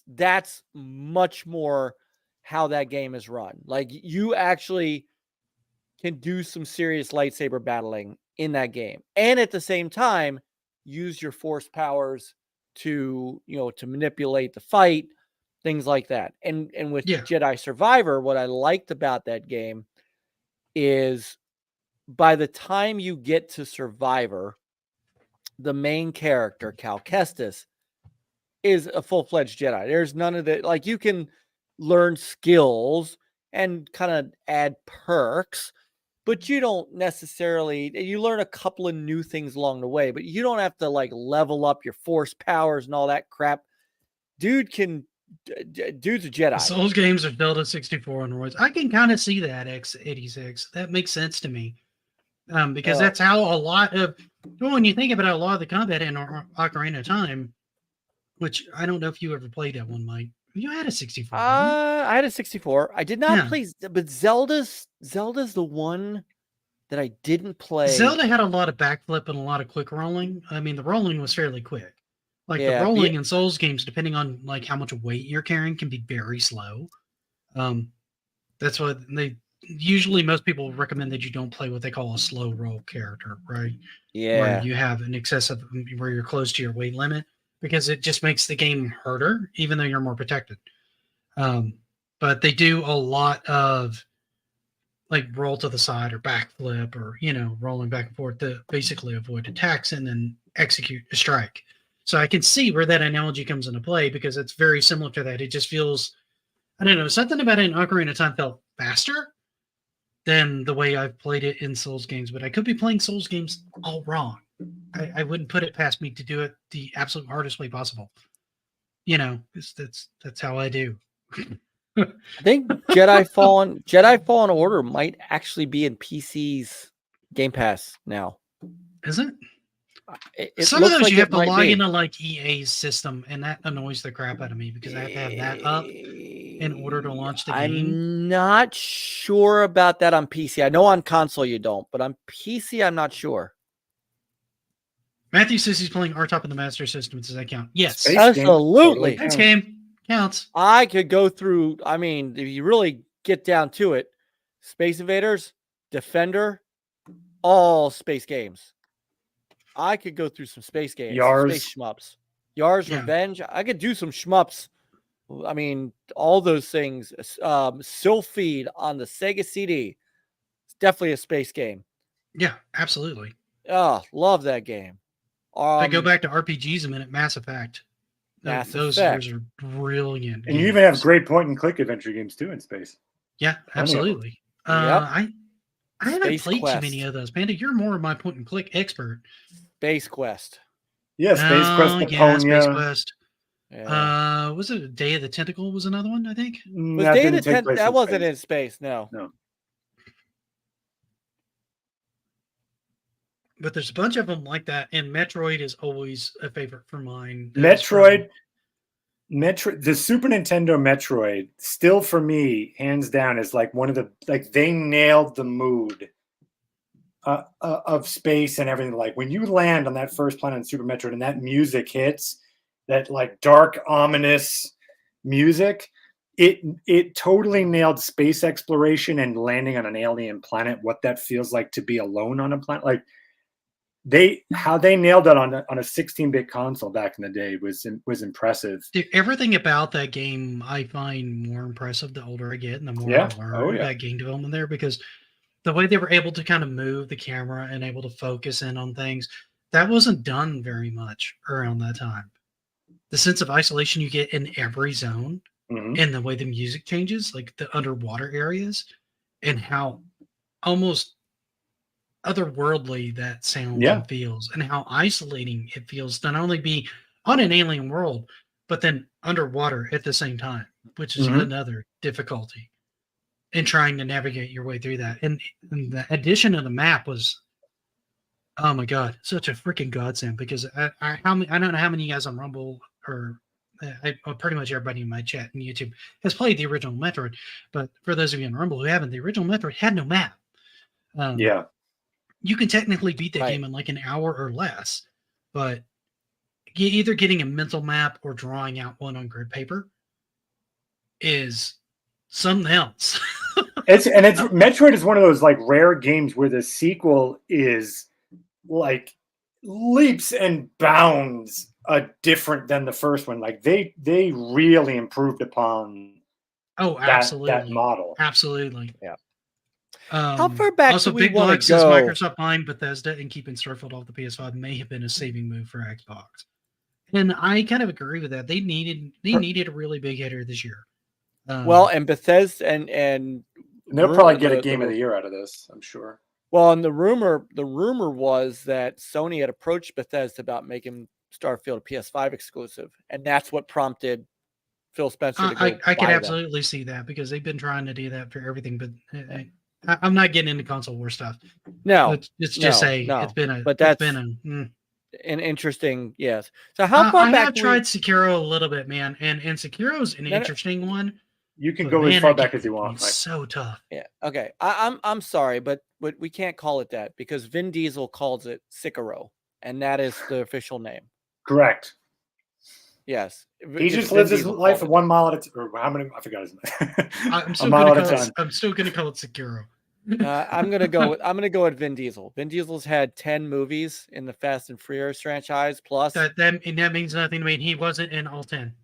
that's much more how that game is run. Like you actually can do some serious lightsaber battling in that game. And at the same time, use your force powers to manipulate the fight, things like that. And with Jedi Survivor, what I liked about that game is by the time you get to Survivor, the main character, Cal Kestis, is a full-fledged Jedi. There's none of that. Like you can learn skills and kind of add perks, but you don't necessarily, you learn a couple of new things along the way, but you don't have to like level up your force powers and all that crap. Dude's a Jedi. The Souls games are Delta 64 on roids. I can kind of see that X86. That makes sense to me. Because that's how a lot of, when you think about a lot of the combat in Ocarina of Time, which I don't know if you ever played that one, Mike. You had a 64. I had a 64. I did not play, but Zelda's the one that I didn't play. Zelda had a lot of backflip and a lot of quick rolling. I mean, the rolling was fairly quick. Like the rolling in Souls games, depending on like how much weight you're carrying, can be very slow. That's why usually most people recommend that you don't play what they call a slow roll character, right? Yeah. Where you have an excessive, where you're close to your weight limit, because it just makes the game harder, even though you're more protected. But they do a lot of like roll to the side or backflip or, rolling back and forth to basically avoid attacks and then execute a strike. So I can see where that analogy comes into play because it's very similar to that. It just feels, I don't know, something about it in Ocarina of Time felt faster than the way I've played it in Souls games, but I could be playing Souls games all wrong. I wouldn't put it past me to do it the absolute hardest way possible. That's how I do. I think Jedi Fallen Order might actually be in PC's Game Pass now. Is it? Some of those you have to log into like EA's system, and that annoys the crap out of me because I have to have that up in order to launch the game. I'm not sure about that on PC. I know on console you don't, but on PC I'm not sure. Matthew says he's playing R-Top in the Master System. Does that count? Yes. Space game Absolutely. totally This counts. game counts. I could go through. I mean, if you really get down to it, Space Invaders, Defender, all space games. I could go through some space games, Yars. space shmups. Yars Yeah. Revenge. I could do some shmups. I mean, all those things. Sylpheed on the Sega CD. It's definitely a space game. Yeah, absolutely. Oh, love that game. I go back to RPGs a minute. Mass Effect. Mass Those Effect. are brilliant. And you even have great point and click adventure games too in space. Yeah, Plenty of them. absolutely. Yep. I haven't Space played Quest. too many of those. Panda, you're more of my point and click expert. Space Quest. Yeah, Space Quest, Oh, yeah, Space Laponia. Quest. Yeah. Was it Day of the Tentacle was another one, I think? Was That Day of didn't the take Tent? place That in wasn't space. in space. No. No. But there's a bunch of them like that, and Metroid is always a favorite for mine. Metroid, the Super Nintendo Metroid, still for me, hands down, is like one of the they nailed the mood of space and everything. Like when you land on that first planet in Super Metroid and that music hits, that like dark, ominous music, it totally nailed space exploration and landing on an alien planet. What that feels like to be alone on a planet, like. How they nailed it on a 16-bit console back in the day was impressive. Dude, everything about that game I find more impressive the older I get and the more Yeah. I learn Oh, yeah. about game development there, because the way they were able to kind of move the camera and able to focus in on things, that wasn't done very much around that time. The sense of isolation you get in every zone Mhm. and the way the music changes, like the underwater areas, and how almost otherworldly that sounds Yeah. and feels, and how isolating it feels to not only be on an alien world, but then underwater at the same time, which is Mhm. another difficulty in trying to navigate your way through that. And the addition of the map was, oh my god, such a freaking godsend, because I don't know how many of you guys on Rumble or pretty much everybody in my chat and YouTube has played the original Metroid, but for those of you on Rumble who haven't, the original Metroid had no map. Yeah. You can technically beat that Right. game in like an hour or less, but either getting a mental map or drawing out one on grid paper is something else. Metroid is one of those like rare games where the sequel is like leaps and bounds different than the first one. Like they really improved upon Oh, that absolutely. model. Absolutely. Yeah. How far back Also, do we Big wanna Black says go? Microsoft buying Bethesda and keeping Starfield off the PS5 may have been a saving move for Xbox. And I kind of agree with that. They needed a really big hitter this year. Well, and Bethesda and They'll probably get a game of the year out of this, I'm sure. Well, and the rumor was that Sony had approached Bethesda about making Starfield a PS5 exclusive, and that's what prompted Phil Spencer to go I buy could them. absolutely see that, because they've been trying to do that for everything. But I'm not getting into console war stuff. No, Let's just say no. it's been a. But it's that's been an interesting, yes. So how far I back? have tried Sekiro a little bit, man, and Sekiro's an interesting one. You can But go as man, far that back game as you want. is Mike. so tough. Yeah. Okay. I'm sorry, but we can't call it that because Vin Diesel calls it Sekiro, and that is the official name. Correct. Yes. He just lives his life at 1 mile at a time. Or how many? I forgot his name. I'm A mile at a time. still gonna call it Sekiro. I'm gonna go with Vin Diesel. Vin Diesel's had 10 movies in the Fast and Furious franchise. Plus, That means nothing to me. He wasn't in all 10.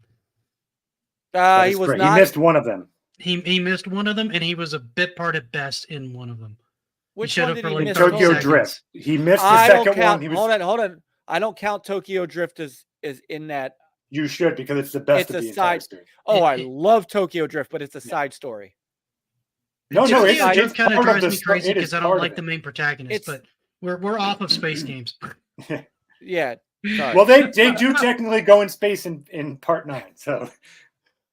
That he is was correct. not. He missed one of them. He missed one of them, and he was a bit part at best in one of them. Which showed one up did for he like miss? 30 Tokyo seconds. Drift. He missed the I don't second count. one. He was, Hold on. I don't count Tokyo Drift as in that. You should, because it's the best It's of a the entire side- series. Oh, I It- love Tokyo Drift, but it's a side story. No, Tokyo it's Drift kind of part of drives the me story. crazy It is because I don't part of like it. the main protagonist. It's- But we're off of space games. Yeah. Sorry. Well, they do technically go in space in part 9. So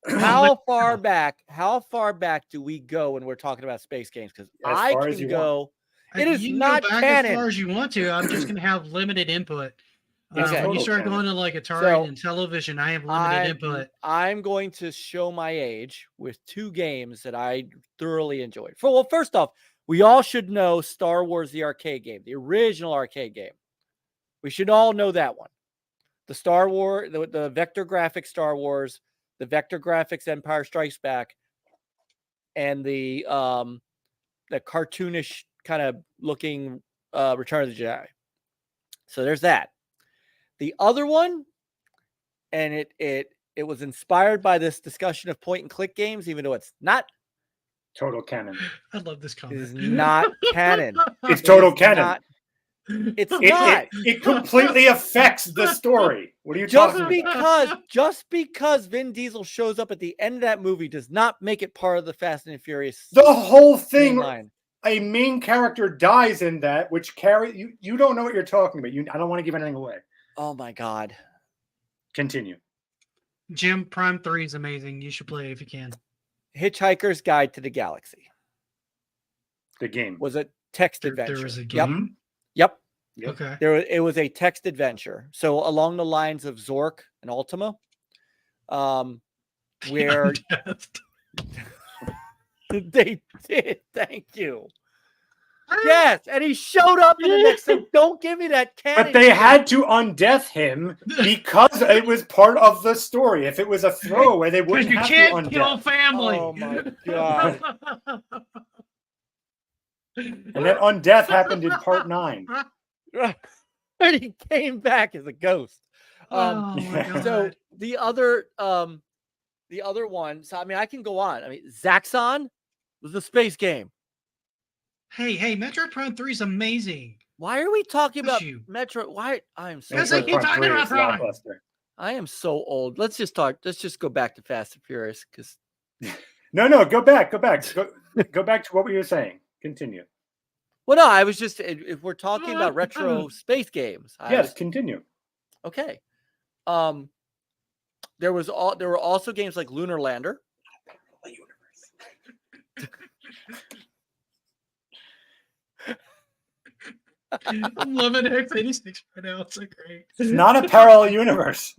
How far back do we go when we're talking about space games? Because As I far as can you go. It is You can not go back canon. as far as you want to. I'm just going to have limited input. It's Okay. When you total start canon. going to like Atari So, and television, I have limited input. I'm going to show my age with 2 games that I thoroughly enjoyed. Well, first off, we all should know Star Wars, the arcade game, the original arcade game. We should all know that one. The Star Wars, the vector graphics Star Wars, the vector graphics Empire Strikes Back, and the cartoonish kind of looking Return of the Jedi. So there's that. The other one, and it was inspired by this discussion of point and click games, even though it's not Total canon. I love this It comment. is not canon. It's total It is canon. not- It's It, not. it completely affects the story. What are you Just talking about? because Vin Diesel shows up at the end of that movie does not make it part of the Fast and Furious The whole thing, line. a main character dies in that, which carry you don't know what you're talking about. I don't want to give anything away. Oh my god. Continue. Jim, Prime 3 is amazing. You should play it if you can. Hitchhiker's Guide to the Galaxy The game. was a text There adventure. was a Yep. game. Yep. Yep. Okay. It was a text adventure. So along the lines of Zork and Ultima, where they did. Thank you. Yes, and he showed up in the next. So don't give me that canon. But they had to undeath him because it was part of the story. If it was a throwaway, they Because wouldn't you have can't to kill undeath. family. Oh my god. And then undeath happened in part 9. And he came back as a ghost. Oh my God. So the other one. So I mean, I can go on. I mean, Zaxxon was a space game. Hey, Metro Prime 3 is amazing. Why are we talking about you. Metro? Why I'm so Because they old. keep talking about Prime. Blockbuster. I am so old. Let's just go back to Fast and Furious because No, go back. Go back to what we were saying. Continue. well, no, I was just if we're talking about retro space games. Yes, continue. Okay. There were also games like Lunar Lander. I'm loving X86 right now. It's so great. It's not a parallel universe.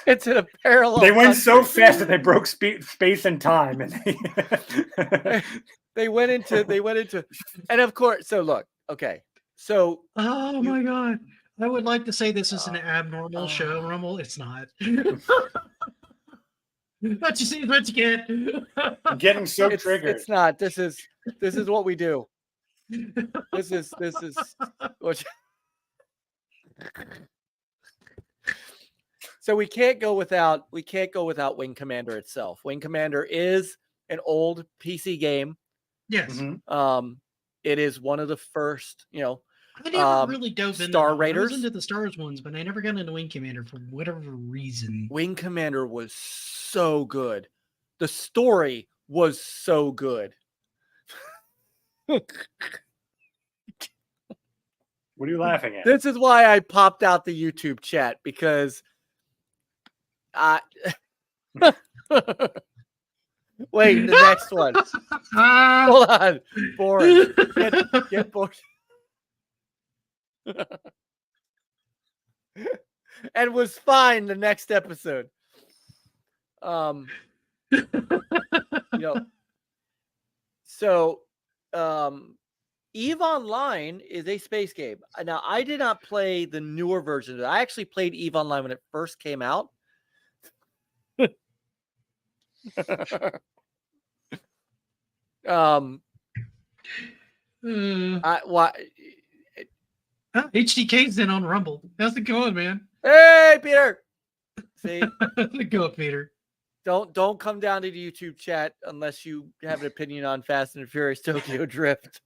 It's in a parallel. They went so country. fast that they broke space and time, and They went into, and of course. So look, okay. So Oh my God. I would like to say this is an abnormal show, Rumble. It's not. What you see is what you get. I'm getting so it's triggered. It's not. This is what we do. This is what. So we can't go without Wing Commander itself. Wing Commander is an old PC game. Yes. Mhm. It is one of the first, I never really dove into Star them. I Raiders. was into the Stars ones, but I never got into Wing Commander for whatever reason. Wing Commander was so good. The story was so good. What are you laughing at? This is why I popped out the YouTube chat because wait, the next one. Hold on. Boring. Get bored. And was fine the next episode. So EVE Online is a space game. Now, I did not play the newer version of it. I actually played EVE Online when it first came out. HDK's in on Rumble. How's it going, man? Hey, Peter. See, How's it going, Peter? don't come down to the YouTube chat unless you have an opinion on Fast and Furious Tokyo Drift.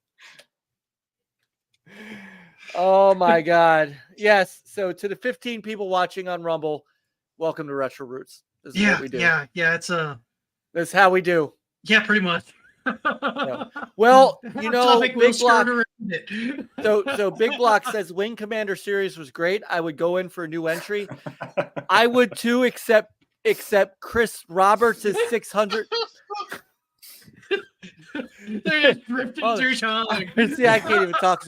Oh my God. Yes. So to the 15 people watching on Rumble, welcome to RetroRoots. This is what we do. Yeah. It's This is how we do. yeah, pretty much. Well, Topic will Big Block. skirt around it. So Big Block says Wing Commander series was great. I would go in for a new entry. I would too, except Chris Roberts is 600. They're just drifting through time. See, I can't even talk.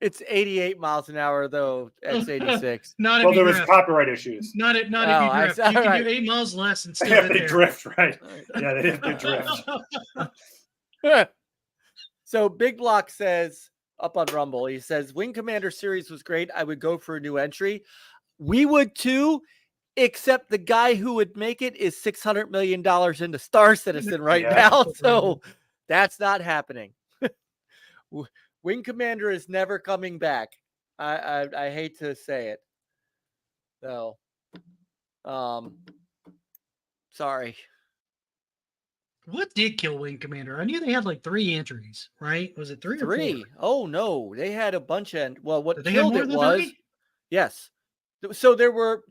It's 88 miles an hour though. X86. Not if Well, you there was drift. copyright issues. Not if Oh, you I drift. see. You can Alright. do 8 miles less and still Yeah, get they there. drift, right? Yeah, they did drift. So Big Block says up on Rumble, he says Wing Commander series was great. I would go for a new entry. We would too, except the guy who would make it is $600 million into Star Citizen right now. So that's not happening. Wing Commander is never coming back. I hate to say it. So, sorry. What did kill Wing Commander? I knew they had like 3 entries, right? Was it 3 or 4? 3? Oh no, they had a bunch of. Well, what Did they have killed more it than was 3? yes. So there were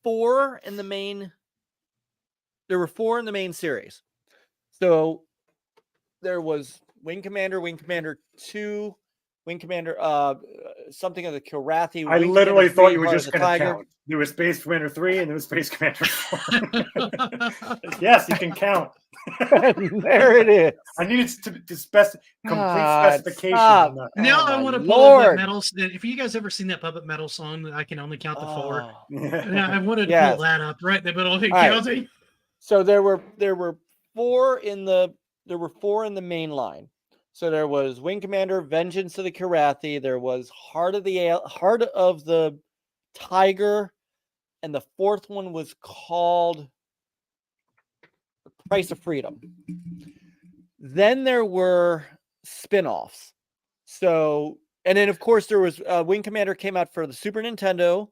4 in the main. There were 4 in the main series. So there was Wing Commander 2, Wing Commander, something of the Kilrathi. I Wing literally Commander thought 3, you were Heart of just the going to Tiger. count. There was Space Commander 3 and there was Space Commander 4. Yes, you can count. There it is. I needed to complete specification. Stop. On that. Now Oh, I my want to pull up that Lord. metal. If you guys ever seen that Puppet Metal song, I can only count to 4. Oh. Yeah, I wanted to Yes. pull that up right in the middle of the Right. counting. So there were 4 in the main line. So there was Wing Commander, Vengeance of the Kilrathi. There was Heart of the Tiger, and the 4th one was called The Price of Freedom. Then there were spin-offs. So, and then of course there was Wing Commander came out for the Super Nintendo.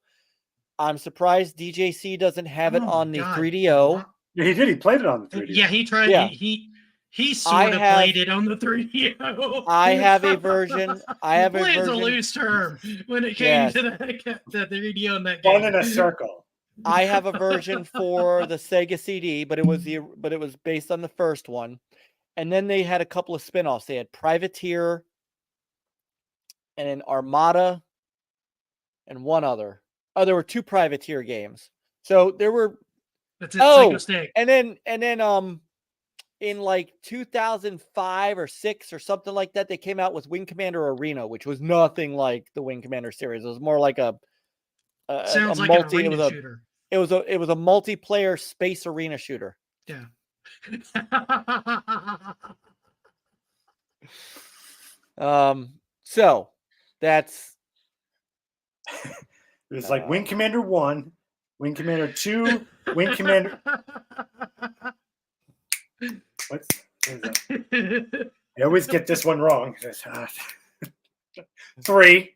I'm surprised DJC doesn't have it on the 3DO. Yeah, he did. He played it on the 3DO. Yeah, he tried. Yeah. He sort of played it on the 3DO. I have a version. Play is a loose term when it came to the 3DO in that game. One in a circle. I have a version for the Sega CD, but it was based on the first one. And then they had a couple of spin-offs. They had Privateer and an Armada and one other. Oh, there were 2 Privateer games. So there were That's it. Psycho Stick. And then in like 2005 or 6 or something like that, they came out with Wing Commander Arena, which was nothing like the Wing Commander series. It was more like a sounds like multi, an arena shooter. It was a multiplayer space arena shooter. Yeah. So that's it's like Wing Commander 1, Wing Commander 2, Wing Commander. What is that? I always get this one wrong. 3.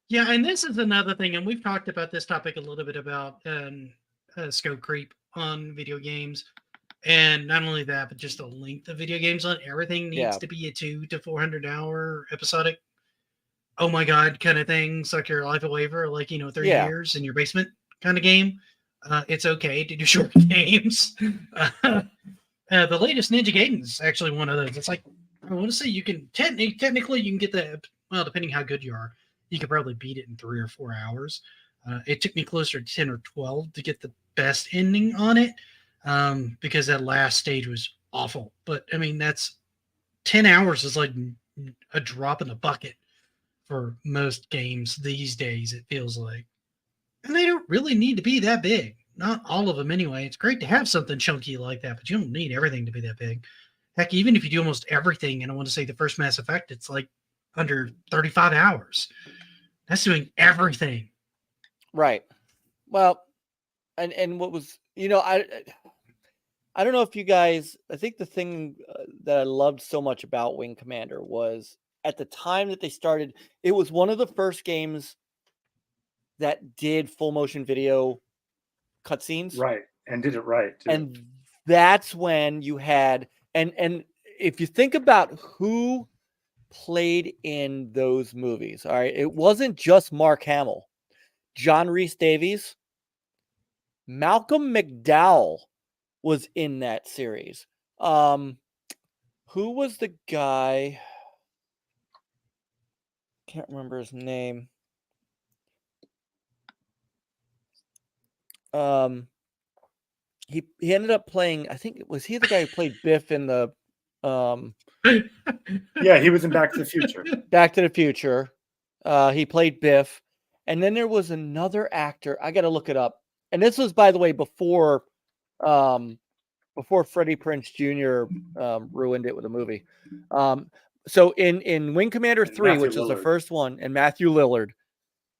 Yeah, and this is another thing, and we've talked about this topic a little bit about scope creep on video games, and not only that, but just the length of video games on everything needs to be a 200 to 400 hour episodic. Oh my god, kind of thing, suck your life away for 3 years in your basement kind of game. It's okay to do short games. The latest Ninja Gaiden's actually one of those. It's like, I want to say you can technically you can get the, well, depending how good you are, you could probably beat it in 3 or 4 hours. It took me closer to 10 or 12 to get the best ending on it, because that last stage was awful. But I mean, that's 10 hours is like a drop in the bucket for most games these days, it feels like. And they don't really need to be that big. Not all of them anyway. It's great to have something chunky like that, but you don't need everything to be that big. Heck, even if you do almost everything, and I want to say the first Mass Effect, it's like under 35 hours. That's doing everything. Right. Well, and what was, I don't know if you guys, I think the thing that I loved so much about Wing Commander was at the time that they started, it was one of the first games that did full motion video cutscenes. Right. And did it right, too. And that's when you had, and if you think about who played in those movies, all right, it wasn't just Mark Hamill. John Rhys Davies, Malcolm McDowell was in that series. Who was the guy? Can't remember his name. He ended up playing, I think, was he the guy who played Biff in the Yeah, he was in Back to the Future. Back to the Future. He played Biff. And then there was another actor. I got to look it up. And this was, by the way, before Freddie Prinze Jr. Ruined it with a movie. So in Wing Commander 3, which was the first one, and Matthew Lillard.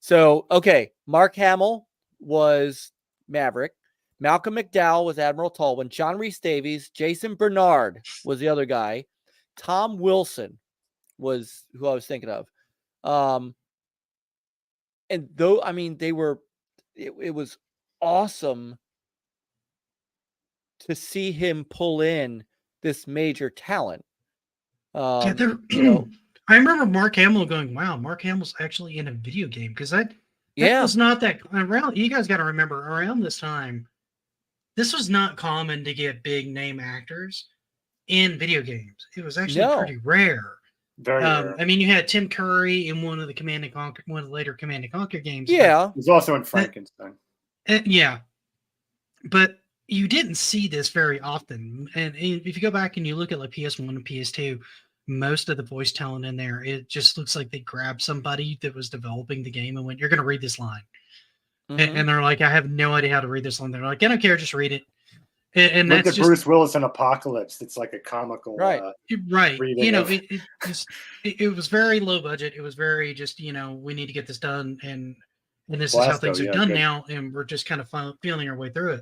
So, okay, Mark Hamill was Maverick. Malcolm McDowell was Admiral Tolwyn. John Rhys Davies. Jason Bernard was the other guy. Tom Wilson was who I was thinking of. And though, I mean, it was awesome to see him pull in this major talent. I remember Mark Hamill going, wow, Mark Hamill's actually in a video game, because that was not that around. You guys got to remember, around this time, this was not common to get big name actors in video games. It was actually pretty rare. Very rare. I mean, you had Tim Curry in one of the one of the later Command and Conquer games. Yeah, he was also in Frankenstein. But you didn't see this very often. And if you go back and you look at like PS1 and PS2, most of the voice talent in there, it just looks like they grabbed somebody that was developing the game and went, "You're going to read this line." And they're like, "I have no idea how to read this line." They're like, "I don't care, just read it." And look that's at Bruce Willis in Apocalypse. It's like a comical, right? You know, it was very low budget. It was very just, you know, we need to get this done, and this is how things are done now, and we're just kind of feeling our way through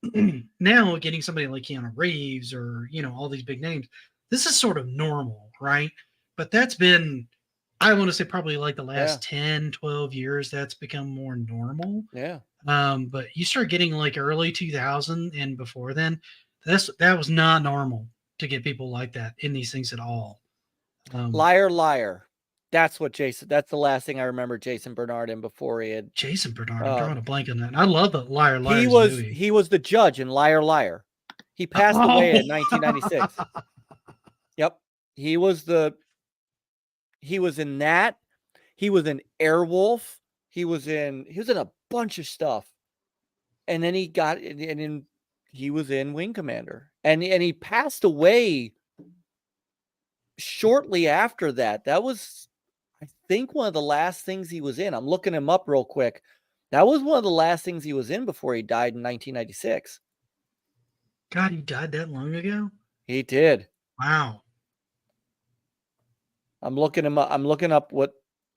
it. Now, getting somebody like Keanu Reeves or, you know, all these big names, this is sort of normal, right? But that's been, I want to say, probably like the last 10, 12 years, that's become more normal. Yeah. But you start getting like early 2000 and before then, that was not normal to get people like that in these things at all. Liar, Liar. That's the last thing I remember Jason Bernard in before he had. Jason Bernard, I'm drawing a blank on that. I love the Liar, Liar. He was the judge in Liar, Liar. He passed away in 1996. Yep. He was in that. He was in Airwolf. He was in a bunch of stuff. And then he was in Wing Commander. And he passed away shortly after that. That was, I think, one of the last things he was in. I'm looking him up real quick. That was one of the last things he was in before he died in 1996. God, he died that long ago? He did. Wow. I'm looking him up. I'm looking up what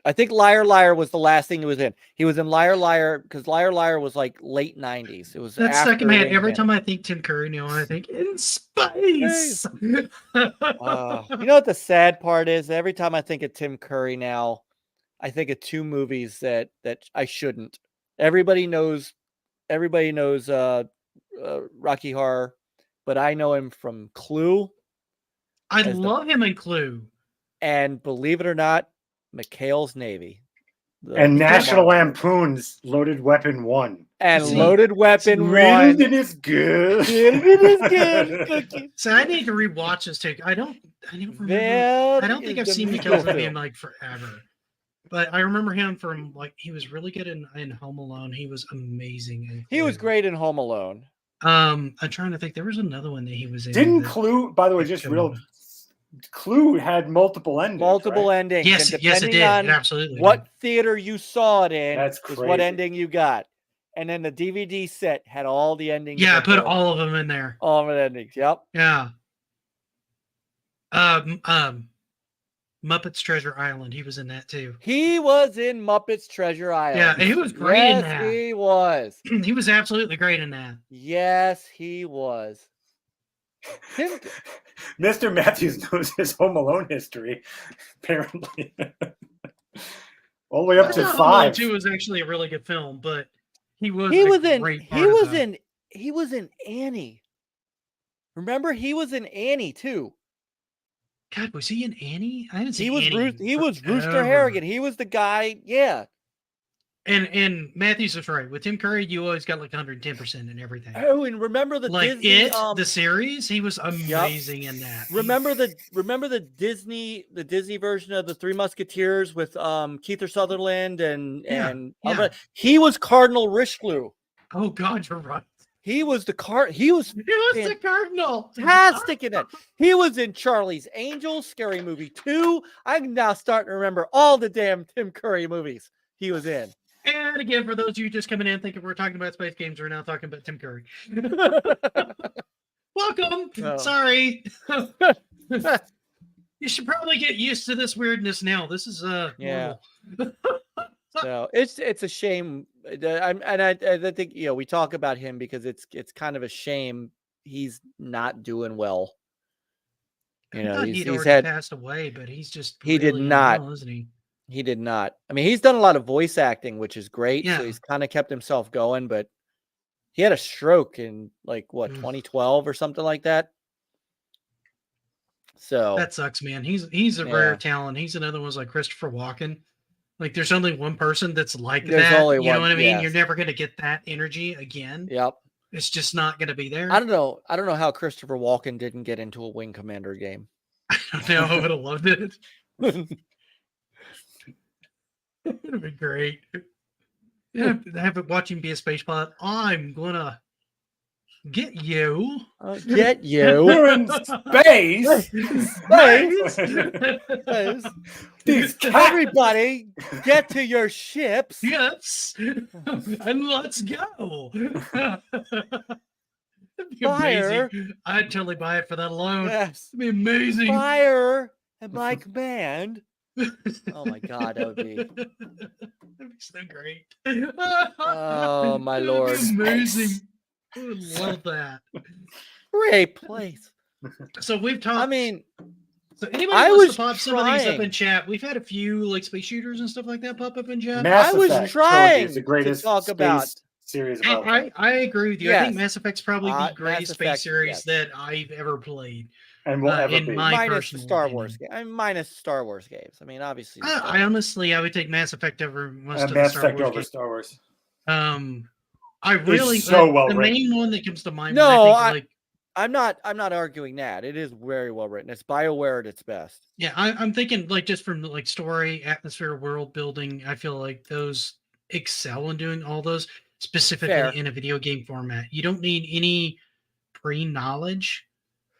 I think Liar, Liar was the last thing he was in. He was in Liar, Liar because Liar, Liar was like late 90s. It was that second man. Every time I think Tim Curry, you know, I think in space. You know what the sad part is? Every time I think of Tim Curry now, I think of two movies that I shouldn't. Everybody knows Rocky Horror, but I know him from Clue. I love him in Clue. And believe it or not, McHale's Navy. And National Lampoon's Loaded Weapon 1. And Loaded Weapon 1. It is good. It is good. So I need to rewatch this too. I don't remember. I don't think I've seen McHale's Navy in like forever. But I remember him from like, he was really good in Home Alone. He was amazing. He was great in Home Alone. I'm trying to think. There was another one that he was in. Didn't Clue, by the way, just real. Clue had multiple endings. Endings. Yes, yes, it did. It absolutely. What theater you saw it in is what ending you got. And then the DVD set had all the endings. Yeah, I put all of them in there. All of the endings. Yep. Yeah. Muppets Treasure Island. He was in that too. He was in Muppets Treasure Island. Yeah, he was great in that. He was. He was absolutely great in that. Yes, he was. Mr. Matthews knows his Home Alone history, apparently. All the way up to 5. Home Alone 2 was actually a really good film, but he was in Annie. Remember, he was in Annie too. God, was he in Annie? I didn't see Annie. He was Rooster Harrigan. He was the guy. Yeah. And Matthews is right. With Tim Curry, you always got like 110% in everything. Oh, and remember the Disney, the series? He was amazing in that. Remember the Disney version of the Three Musketeers with Kiefer Sutherland and he was Cardinal Richelieu. Oh God, you're right. He was the the Cardinal. Fantastic in it. He was in Charlie's Angels, Scary Movie 2. I'm now starting to remember all the damn Tim Curry movies he was in. And again, for those of you just coming in thinking we're talking about space games, we're now talking about Tim Curry. Welcome. Oh. Sorry. You should probably get used to this weirdness now. This is Yeah. normal. So it's a shame. I think we talk about him because it's kind of a shame he's not doing well. I thought he'd he's already had passed away, but he's just he did really not. unwell, isn't he? He did not. I mean, he's done a lot of voice acting, which is great. Yeah. So he's kind of kept himself going, but he had a stroke in like what 2012 or something like that. So That sucks, man. He's a rare talent. He's another one like Christopher Walken. Like there's only one person that's like There's that. only You know one, what I mean? yes. You're never gonna get that energy again. Yep. It's just not gonna be there. I don't know how Christopher Walken didn't get into a Wing Commander game. I don't know. I would have loved it. It would have been great. Yeah, have it watching be a space pilot. I'm gonna get you. Get you. You're in space. These Everybody, get to your ships. Yes, and let's go. That'd be Fire. amazing. I'd totally buy it for that alone. Yes. It'd be amazing. Fire at my command. Oh my God, that would be. That'd be so great. Oh my That'd be Lord. amazing. I would love that. Great place. So we've talked. I mean, so anybody I wants was to pop some of these up trying. in chat? We've had a few like space shooters and stuff like that pop up in chat. Mass I was Effect trying trilogy is the to greatest talk space about- series of all time. I agree with you. I think Yes. Mass Effect's probably the Mass greatest Effect, space series yes. that I've ever played. And will ever in be. my minus the personal Star opinion. Wars game. I mean, minus Star Wars games. I mean, obviously. the Star I honestly, I would take Mass Effect over most of the Mass Star Effect Wars over games. Star Wars. I really so well the written. main one that comes to mind. No, when I think, I'm not arguing that. It is very well written. It's BioWare at its best. yeah, I'm thinking like just from like story, atmosphere, world building. I feel like those excel in doing all those specifically Fair. in a video game format. You don't need any pre-knowledge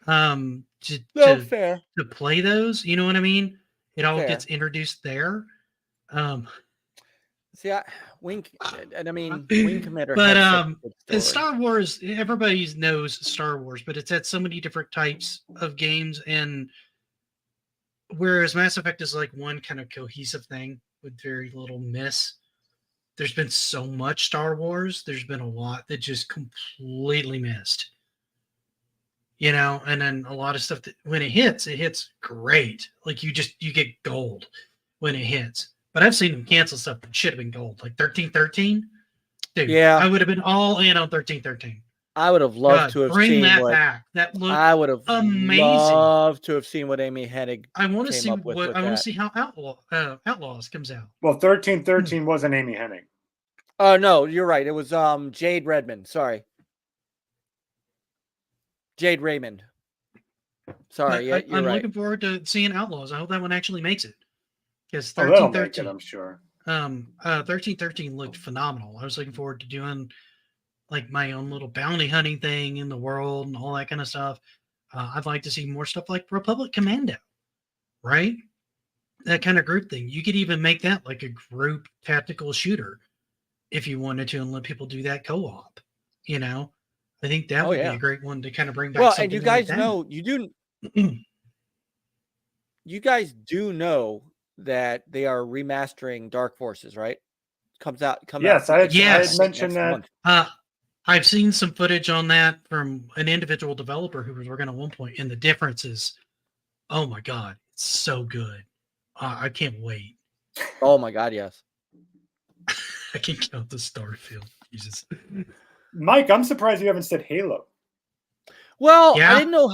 Fair. to play those. You know what I mean? It all Fair. gets introduced there. See, Wing, and I mean, Wing Commander. But had such a good and story. Star Wars, everybody knows Star Wars, but it's had so many different types of games, and whereas Mass Effect is like one kind of cohesive thing with very little miss. There's been so much Star Wars. There's been a lot that just completely missed. You know, and then a lot of stuff that when it hits great. Like you get gold when it hits. But I've seen them cancel stuff that should have been gold, like 1313. Dude, Yeah. I would have been all in on 1313. I would have loved to have bring seen that what back. That looked I would have amazing. loved to have seen what Amy Hennig. I want to came see up with what I want that. to see how Outlaws comes out. Well, 1313 wasn't Amy Hennig. Oh no, you're right. It was Jade Redmond. Sorry. Jade Raymond. Sorry, yeah, you're I'm right. looking forward to seeing Outlaws. I hope that one actually makes it. Because Oh, they'll make 1313, it, I'm sure. 1313 looked phenomenal. I was looking forward to doing like my own little bounty hunting thing in the world and all that kind of stuff. I'd like to see more stuff like Republic Commando, right? That kind of group thing. You could even make that like a group tactical shooter if you wanted to and let people do that co-op. You know, I think that would be a great one to kind of bring back. Well, and you guys like know, you guys do know that they are remastering Dark Forces, right? Yes, I had Yes. mentioned that. I've seen some footage on that from an individual developer who was working at one point, and the difference is, oh my god, it's so good. I can't wait. Oh my god, yes. I can count the Starfield. Jesus. Mike, I'm surprised you haven't said Halo. Well, Yeah. I didn't know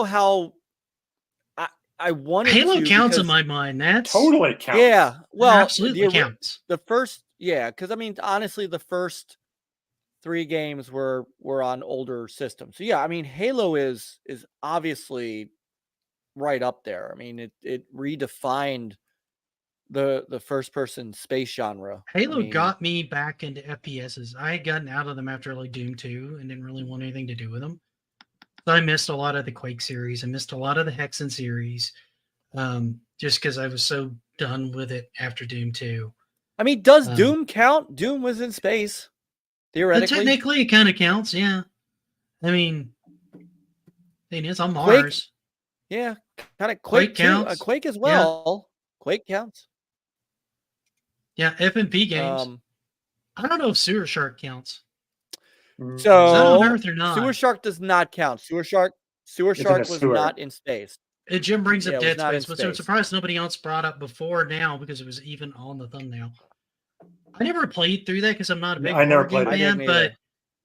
how. I wanted Halo to counts in because- my mind. That's Totally counts. Yeah, well, absolutely counts. The first, because I mean, honestly, the first 3 games were on older systems. So yeah, I mean, Halo is obviously right up there. I mean, it redefined the first person space genre. Halo I mean, got me back into FPSs. I had gotten out of them after like Doom 2 and didn't really want anything to do with them. So I missed a lot of the Quake series. I missed a lot of the Hexen series, just because I was so done with it after Doom 2. I mean, does Doom count? Doom was in space, theoretically. Technically, it kind of counts. Yeah. I mean, thing is on Quake, Mars. yeah, kind of Quake Quake too. counts. Quake as well. Quake counts. Yeah, FMP games. Um, I don't know if Sewer Shark counts. Is that so on Earth or not? Sewer Shark does not count. Sewer Shark was not in space. Jim brings up Yeah, it was Dead not in Space, which I'm space. surprised nobody else brought up before now because it was even on the thumbnail. I never played through that because I'm not a big horror game fan, but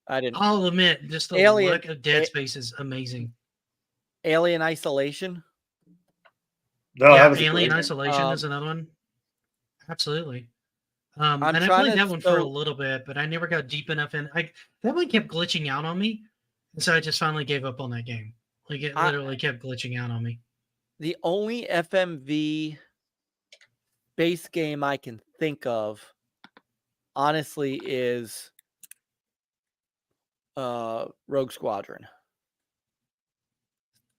I didn't. I'll admit, just the look of Dead Space is amazing. Alien Isolation. No, Yeah, Alien Isolation is another one. Absolutely. And I played that one for a little bit, but I never got deep enough in. That one kept glitching out on me, and so I just finally gave up on that game. Like it literally kept glitching out on me. The only FMV base game I can think of, honestly, is Rogue Squadron.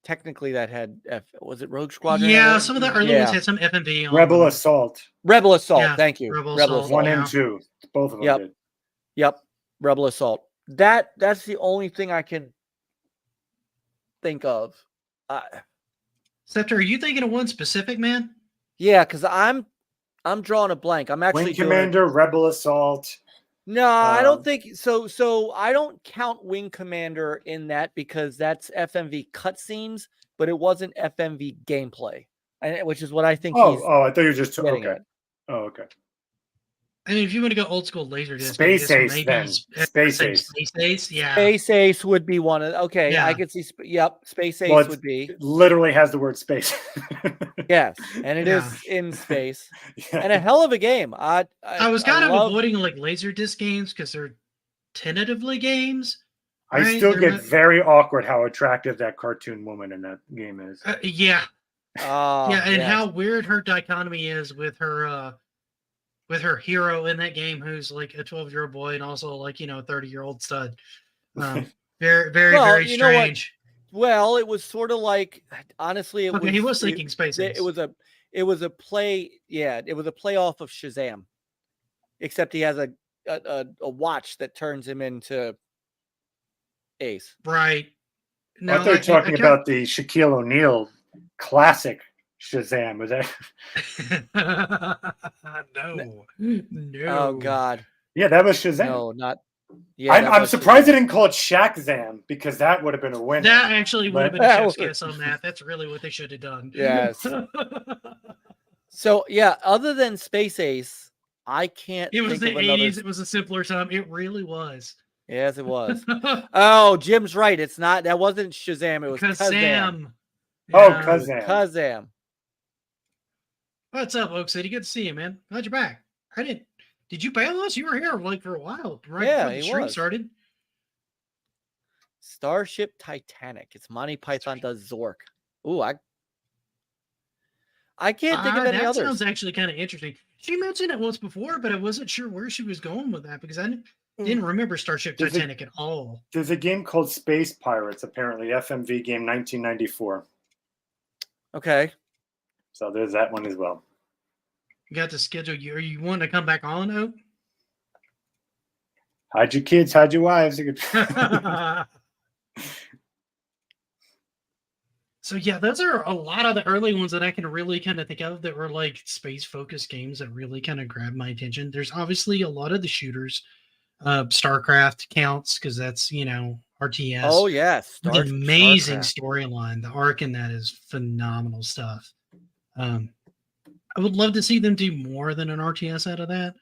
Technically, that had was it Rogue Squadron? Yeah, some of the early ones had some FMV on Rebel Assault. Rebel Assault. Yeah, Thank you. Rebel Assault 1 and 2. Both of them did. Yep. Rebel Assault. That's the only thing I can think of. Scepter, are you thinking of one specific, man? Yeah, because I'm drawing a blank. I'm actually Wing Commander, Rebel Assault. No, I don't think so. So I don't count Wing Commander in that because that's FMV cutscenes, but it wasn't FMV gameplay, which is what I think. I thought you were just okay. At. Oh, okay. I mean, if you want to go old school Laserdisc, Space Ace, then Space Ace. Space Ace, yeah. Space Ace would be one of. Okay, yeah. I could see. Yep, Space Ace would be. It literally has the word space. Yes, and it is in space, and a hell of a game. I was kind of avoiding like Laserdisc games because they're tentatively games. I still get very awkward how attractive that cartoon woman in that game is. Yeah. And how weird her dichotomy is with her hero in that game, who's like a 12-year-old boy and also like a 30-year-old stud. Very strange. Well, it was sort of like, honestly, he was thinking Space Ace. It was a play. Yeah, it was a play off of Shazam, except he has a watch that turns him into Ace. Right. No, I thought you were talking about the Shaquille O'Neal classic Shazam. Was that? No. Oh God. Yeah, that was Shazam. No, not. Yeah, I'm surprised they didn't call it Shaq-Zam because that would have been a winner. That actually would have been a chef's kiss on that. That's really what they should have done. Yes. So yeah, other than Space Ace, I can't. It was think the of 80s. It was a simpler time. It really was. Yes, it was. Oh, Jim's right. It's not. That wasn't Shazam. It was Kazam. Oh, Kazam. Kazam. What's up, Oak City? Good to see you, man. Glad you're back. Did you bail us? You were here like for a while, right? Yeah, before the stream started. Starship Titanic. It's Monty Python does Zork. Ooh, I can't think of any others. That sounds actually kind of interesting. She mentioned it once before, but I wasn't sure where she was going with that because I didn't remember Starship Titanic at all. There's a game called Space Pirates, apparently FMV game 1994. Okay. So there's that one as well. You got to schedule you. Are you wanting to come back on, Oak? Hide your kids, hide your wives. So yeah, those are a lot of the early ones that I can really kind of think of that were like space-focused games that really kind of grabbed my attention. There's obviously a lot of the shooters. StarCraft counts because that's RTS. Oh yes, the amazing storyline. The arc in that is phenomenal stuff. I would love to see them do more than an RTS out of that.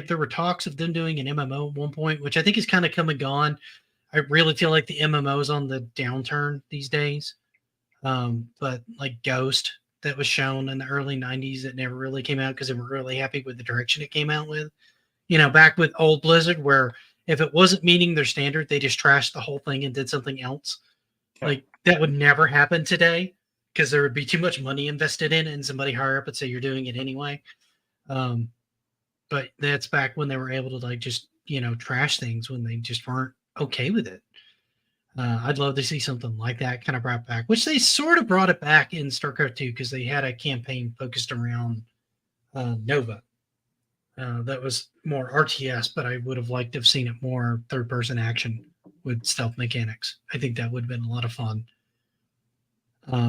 There were talks of them doing an MMO at one point, which I think is kind of come and gone. I really feel like the MMO is on the downturn these days. But like Ghost, that was shown in the early 90s, it never really came out because they were really happy with the direction it came out with. Back with old Blizzard, where if it wasn't meeting their standard, they just trashed the whole thing and did something else. Okay. Like that would never happen today because there would be too much money invested in it and somebody higher up would say you're doing it anyway. But that's back when they were able to like just, trash things when they just weren't okay with it. I'd love to see something like that kind of brought back, which they sort of brought it back in StarCraft 2 because they had a campaign focused around Nova. that was more RTS, but I would have liked to have seen it more third-person action with stealth mechanics. I think that would have been a lot of fun.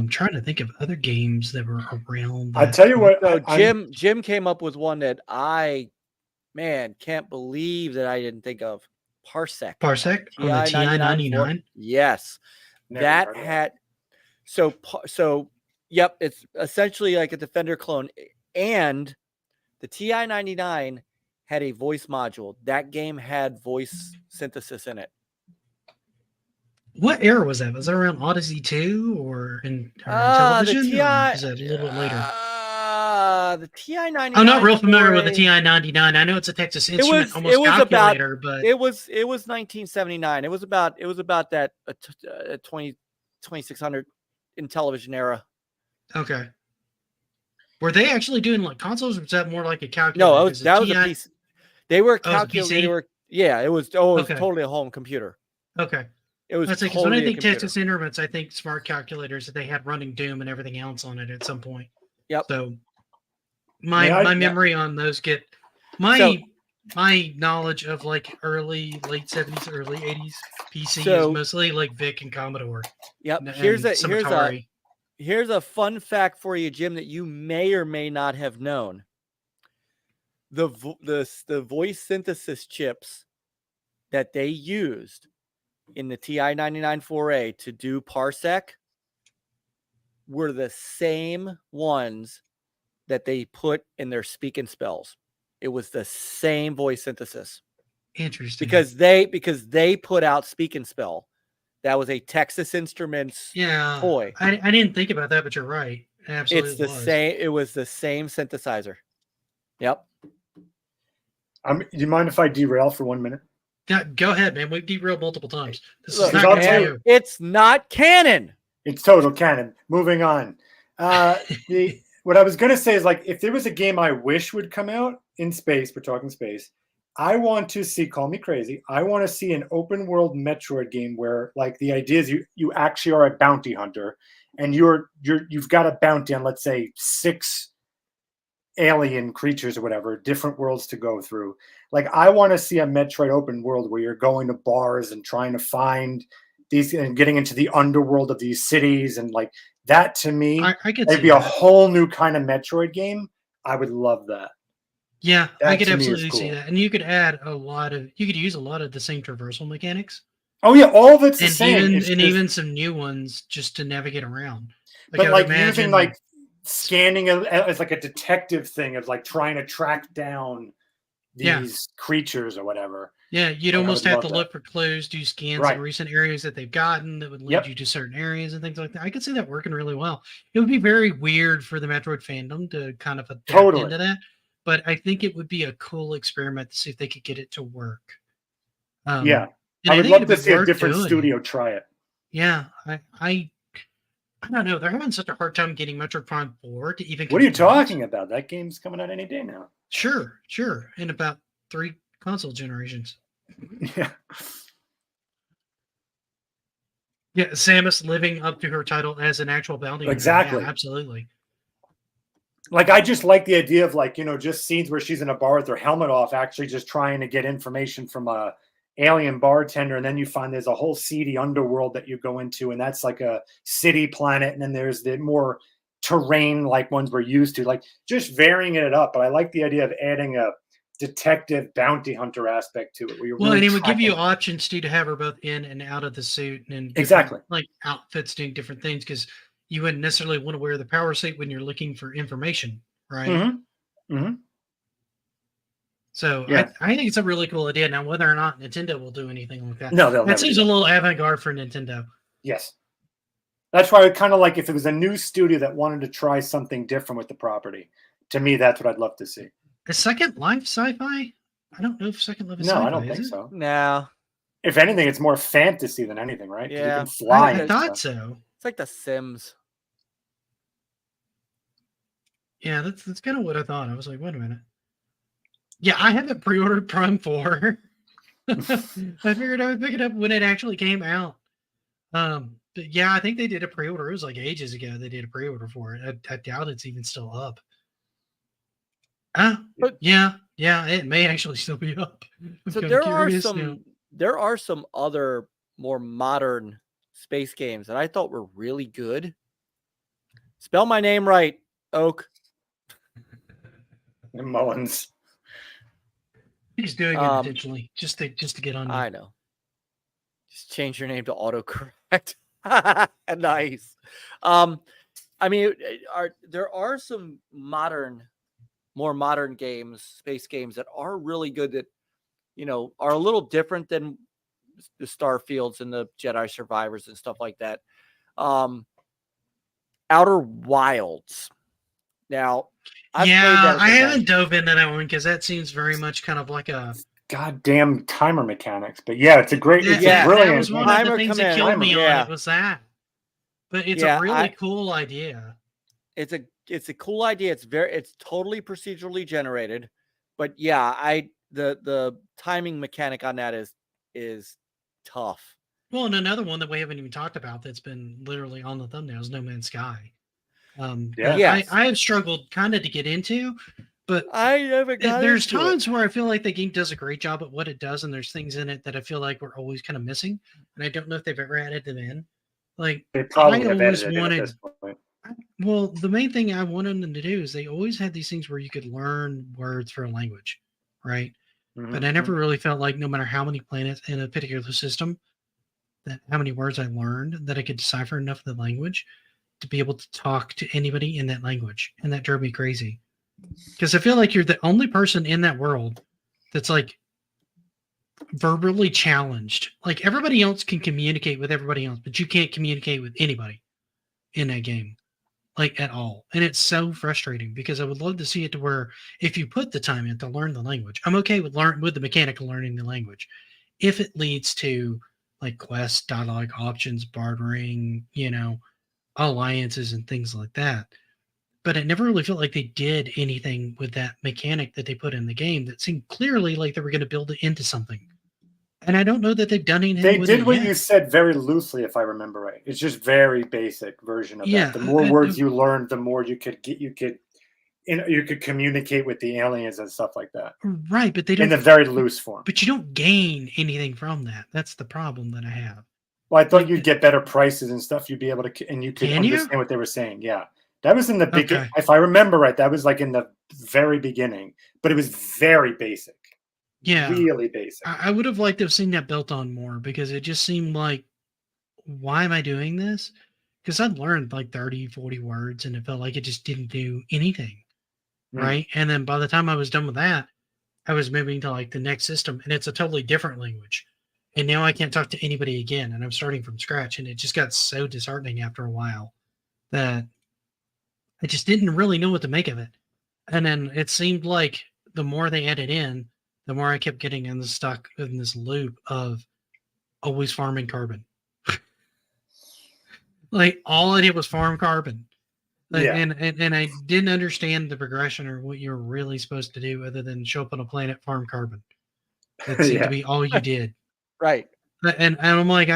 Trying to think of other games that were around. I tell you what, So Jim came up with one that I, can't believe that I didn't think of. Parsec on the TI-99. Yes, Never that heard of had so yep, it's essentially like a Defender clone, and the TI-99 had a voice module. That game had voice synthesis in it. What era was that? Was that around Odyssey 2 or in television? Or is that a little bit later? The TI-99. I'm not real familiar with the TI-99. I know it's a Texas Instrument calculator, but it was 1979. It was about that 2600 in television era. Okay. Were they actually doing like consoles, or was that more like a calculator? No, that was a PC. They were calculating. It was totally a home computer. Okay. It was because when I think Texas Instruments, I think smart calculators that they had running Doom and everything else on it at some point. Yep. So my memory on those my knowledge of like late 70s, early 80s PC is mostly like VIC and Commodore. Yep. Here's a fun fact for you, Jim, that you may or may not have known. The voice synthesis chips that they used in the TI-99 4A to do Parsec were the same ones that they put in their speak and spells. It was the same voice synthesis. Interesting. Because they put out speak and spell. That was a Texas Instruments toy. I didn't think about that, but you're right. Absolutely. It's the same. It was the same synthesizer. Yep. Do you mind if I derail for 1 minute? Yeah, go ahead, man. We've derailed multiple times. It's not canon. It's total canon. Moving on. What I was going to say is, like, if there was a game I wish would come out in space, we're talking space, I want to see, call me crazy, I want to see an open world Metroid game where, like, the idea is you actually are a bounty hunter and you've got a bounty on, let's say, 6 alien creatures or whatever, different worlds to go through. Like, I want to see a Metroid open world where you're going to bars and trying to find these and getting into the underworld of these cities, and like that to me, it'd be a whole new kind of Metroid game. I would love that. Yeah, I could absolutely see that. And you could add you could use a lot of the same traversal mechanics. Oh yeah, all of it's the same. Even some new ones just to navigate around. But like using like scanning as like a detective thing of like trying to track down these creatures or whatever. Yeah, you'd almost have to look for clues, do scans in recent areas that they've gotten that would lead you to certain areas and things like that. I could see that working really well. It would be very weird for the Metroid fandom to kind of adapt into that, but I think it would be a cool experiment to see if they could get it to work. I would love to see a different studio try it. Yeah, I don't know. They're having such a hard time getting Metroid Prime 4 to even. What are you talking about? That game's coming out any day now. Sure. In about 3 console generations. Yeah. Yeah, Samus living up to her title as an actual bounty hunter. Exactly. Yeah, absolutely. Like, I just like the idea of, like, just scenes where she's in a bar with her helmet off, actually just trying to get information from a alien bartender, and then you find there's a whole seedy underworld that you go into, and that's like a city planet, and then there's the more terrain like ones we're used to, like just varying it up. But I like the idea of adding a detective bounty hunter aspect to it. And it would give you options to have her both in and out of the suit, and exactly like outfits doing different things, because you wouldn't necessarily want to wear the power suit when you're looking for information, right? Mm-hmm. So I think it's a really cool idea. Now, whether or not Nintendo will do anything like that, that seems a little avant-garde for Nintendo. Yes. That's why I kind of like, if it was a new studio that wanted to try something different with the property, to me, that's what I'd love to see. Is Second Life sci-fi? I don't know if Second Life is sci-fi. No, I don't think so. No. If anything, it's more fantasy than anything, right? Yeah. You can fly. I thought so. It's like The Sims. Yeah, that's kind of what I thought. I was like, wait a minute. Yeah, I haven't pre-ordered Prime 4. I figured I would pick it up when it actually came out. But yeah, I think they did a pre-order. It was like ages ago they did a pre-order for it. I doubt it's even still up. Yeah, Yeah, it may actually still be up. I'm So kinda curious now. there are some other more modern space games that I thought were really good. Spell my name right, Oak. Mullins. He's doing it intentionally just to get on you. I know. Just change your name to autocorrect. Nice. I mean, there are some more modern games, space games that are really good that, are a little different than the Starfields and the Jedi Survivors and stuff like that. Outer Wilds. Now, I've played that. I haven't dove into that one because that seems very much kind of like a Goddamn timer mechanics. But yeah, it's a brilliant. That was one of the Timer things that killed me on yeah. it was that. But it's a really cool idea. It's a cool idea. It's totally procedurally generated, but yeah, the timing mechanic on that is tough. Well, and another one that we haven't even talked about that's been literally on the thumbnail is No Man's Sky. Yes. I have struggled kind of to get into, but I haven't got there's into times it. where I feel like the game does a great job at what it does, and there's things in it that I feel like we're always kind of missing, and I don't know if they've ever added them in. Like they probably I have always edited wanted. at this point. Well, the main thing I wanted them to do is they always had these things where you could learn words for a language, right? Mm-hmm. But I never really felt like no matter how many planets in a particular system, that how many words I learned that I could decipher enough of the language to be able to talk to anybody in that language. And that drove me crazy. Because I feel like you're the only person in that world that's like verbally challenged. Like everybody else can communicate with everybody else, but you can't communicate with anybody in that game. Like at all. And it's so frustrating because I would love to see it to where if you put the time in to learn the language, I'm okay with the mechanic of learning the language. If it leads to like quests, dialogue options, bartering, alliances and things like that. But it never really felt like they did anything with that mechanic that they put in the game that seemed clearly like they were going to build it into something. And I don't know that they've done anything They with did it what yet. you said very loosely, if I remember right. It's just very basic version of that. The more words you learned, the more you could communicate with the aliens and stuff like that. Right, but they don't in a very loose form. But you don't gain anything from that. That's the problem that I have. Well, I thought you'd get better prices and stuff. You'd be able to, and you could understand what they were saying. Yeah, that was in the beginning. If I remember right, that was like in the very beginning, but it was very basic. Yeah, really basic. I would have liked to have seen that built on more because it just seemed like, why am I doing this? Because I'd learned like 30, 40 words and it felt like it just didn't do anything. Right. And then by the time I was done with that, I was moving to like the next system and it's a totally different language. And now I can't talk to anybody again. And I'm starting from scratch. And it just got so disheartening after a while that I just didn't really know what to make of it. And then it seemed like the more they added in, the more I kept getting stuck in this loop of always farming carbon. Like all I did was farm carbon. And I didn't understand the progression or what you were really supposed to do other than show up on a planet, farm carbon. That seemed to be all you did. Right. And I'm like,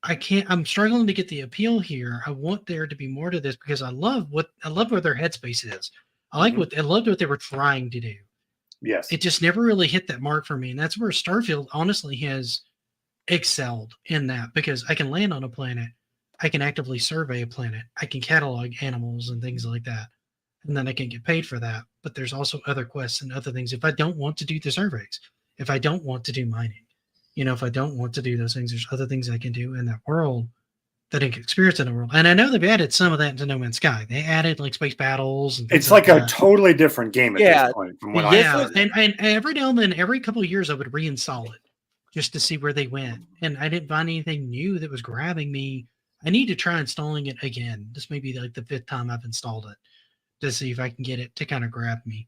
I can't, I'm struggling to get the appeal here. I want there to be more to this because I love where their headspace is. I loved what they were trying to do. Yes. It just never really hit that mark for me. And that's where Starfield honestly has excelled in that because I can land on a planet. I can actively survey a planet. I can catalog animals and things like that. And then I can get paid for that. But there's also other quests and other things. If I don't want to do the surveys, if I don't want to do mining, if I don't want to do those things, there's other things I can do in that world that I can experience in the world. And I know they've added some of that into No Man's Sky. They added like space battles. And it's like a totally different game at this point. From what and every now and then, every couple of years, I would reinstall it just to see where they went. And I didn't find anything new that was grabbing me. I need to try installing it again. This may be like the 5th time I've installed it to see if I can get it to kind of grab me.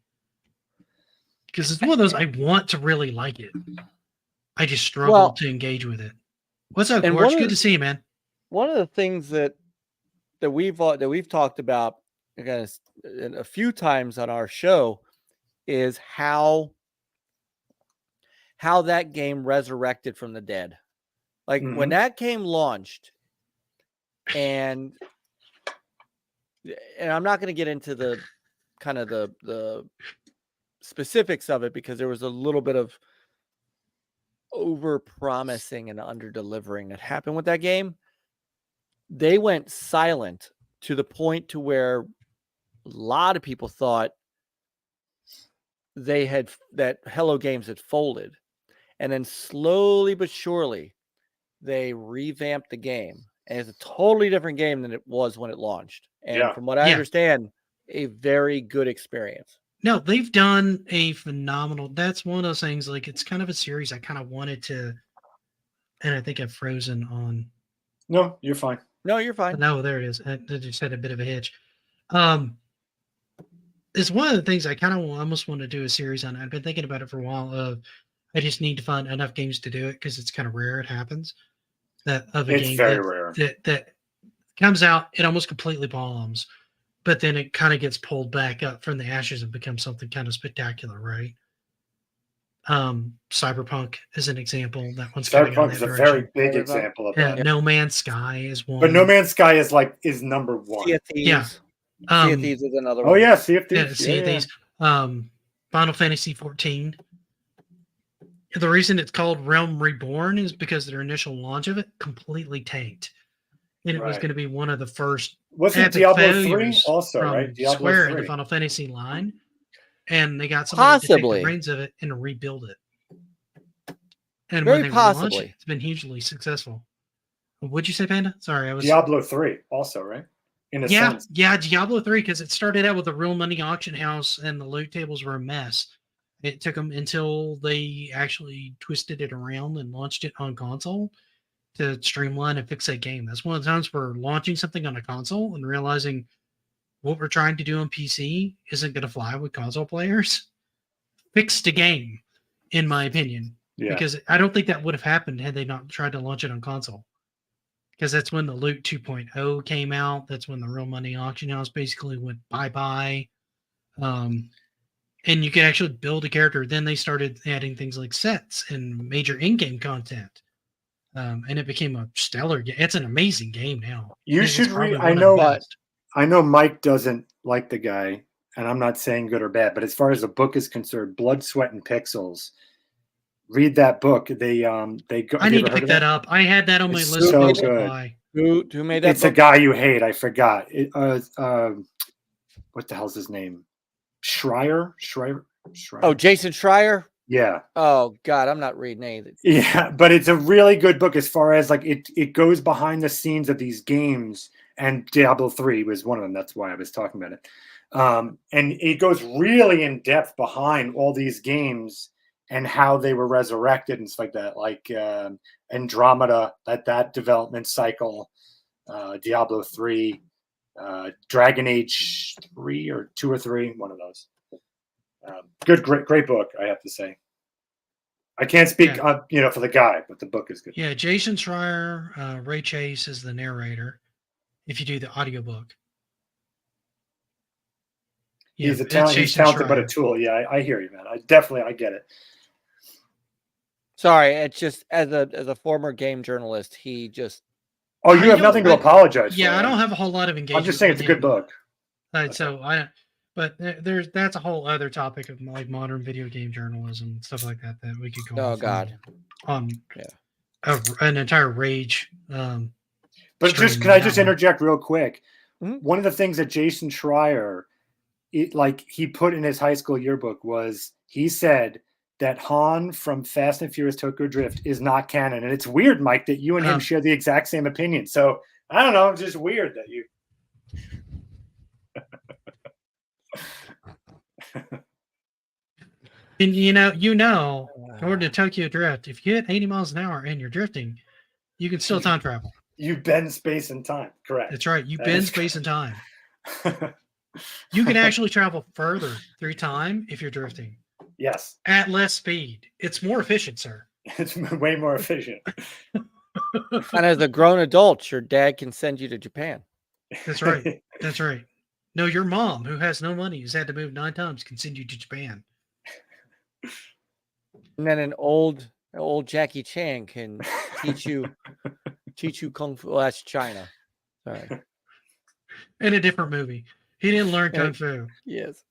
Because it's one of those, I want to really like it. I just struggle to engage with it. What's up, Gorge? Good to see you, man. One of the things that we've talked about again a few times on our show is how that game resurrected from the dead. Like when that game launched, and I'm not going to get into the kind of the specifics of it because there was a little bit of over promising and under delivering that happened with that game. They went silent to the point to where a lot of people thought that Hello Games had folded, and then slowly but surely they revamped the game, and it's a totally different game than it was when it launched. And from what I understand, a very good experience. No, they've done a phenomenal. That's one of those things. Like, it's kind of a series I kind of wanted to, and I think I've frozen on. No, you're fine. No, you're fine. No, there it is. I just had a bit of a hitch. It's one of the things I kind of almost want to do a series on. I've been thinking about it for a while. I just need to find enough games to do it because it's kind of rare. It happens that of a It's game very rare. that comes out, it almost completely bombs, but then it kind of gets pulled back up from the ashes and becomes something kind of spectacular, right? Cyberpunk is an example. That one's Cyberpunk is a very big example of that. No Man's Sky is one. But No Man's Sky is number one. Sea of Thieves. Yeah. Sea of Thieves is another one. Oh yeah, Sea of Thieves. Yeah, Sea of Thieves. Final Fantasy 14. The reason it's called Realm Reborn is because their initial launch of it completely tanked. And it was going to be one of the first. Wasn't Diablo 3 also, right? Diablo Square 3. in the Final Fantasy line. And they got somebody to take the reins of it and rebuild it. And very when they possibly. It, it's been hugely successful. What'd you say, Panda? Sorry, I was Diablo 3 also, right? In a sense. Yeah, Diablo 3, because it started out with a real money auction house and the loot tables were a mess. It took them until they actually twisted it around and launched it on console to streamline and fix that game. That's one of the times we're launching something on a console and realizing what we're trying to do on PC isn't going to fly with console players. Fixed a game, in my opinion. Yeah. Because I don't think that would have happened had they not tried to launch it on console. Because that's when the Loot 2.0 came out. That's when the real money auction house basically went bye-bye. And you could actually build a character. Then they started adding things like sets and major in-game content. And it became a stellar game. It's an amazing game now. You should read. I know Mike doesn't like the guy, and I'm not saying good or bad, but as far as the book is concerned, Blood, Sweat, and Pixels. Read that book. They go. I need to pick that up. I had that on my list. So good. Who made that? It's a guy you hate. I forgot. What the hell's his name? Schreier. Oh, Jason Schreier. Yeah. Oh God, I'm not reading anything. Yeah, but it's a really good book as far as like it goes behind the scenes of these games, and Diablo 3 was one of them. That's why I was talking about it. And it goes really in depth behind all these games and how they were resurrected and stuff like that, like Andromeda, that development cycle, Diablo 3, Dragon Age 3 or 2 or 3, one of those. Great book, I have to say. I can't speak, for the guy, but the book is good. Yeah, Jason Schreier, Ray Chase is the narrator. If you do the audiobook, he's talented, Schreier. But a tool. Yeah, I hear you, man. I get it. Sorry, it's just as a former game journalist, he just. Oh, you have nothing to apologize for. Yeah, I don't have a whole lot of engagement. I'm just saying it's a good book. So but that's a whole other topic of like modern video game journalism and stuff like that we could go. Oh God. An entire rage. But can I just interject real quick? Mm-hmm. One of the things that Jason Schreier, he put in his high school yearbook was he said that Han from Fast and Furious Tokyo Drift is not canon. And it's weird, Mike, that you and him share the exact same opinion. So I don't know. It's just weird that you. And according to Tokyo Drift, if you hit 80 miles an hour and you're drifting, you can still time travel. You bend space and time. Correct. That's right. You bend space and time. You can actually travel further through time if you're drifting. Yes. At less speed. It's more efficient, sir. It's way more efficient. And as a grown adult, your dad can send you to Japan. That's right. That's right. No, your mom, who has no money, has had to move 9 times, can send you to Japan. And then an old Jackie Chan can teach you kung fu. Well, that's China. Sorry. In a different movie. He didn't learn kung fu. Yes.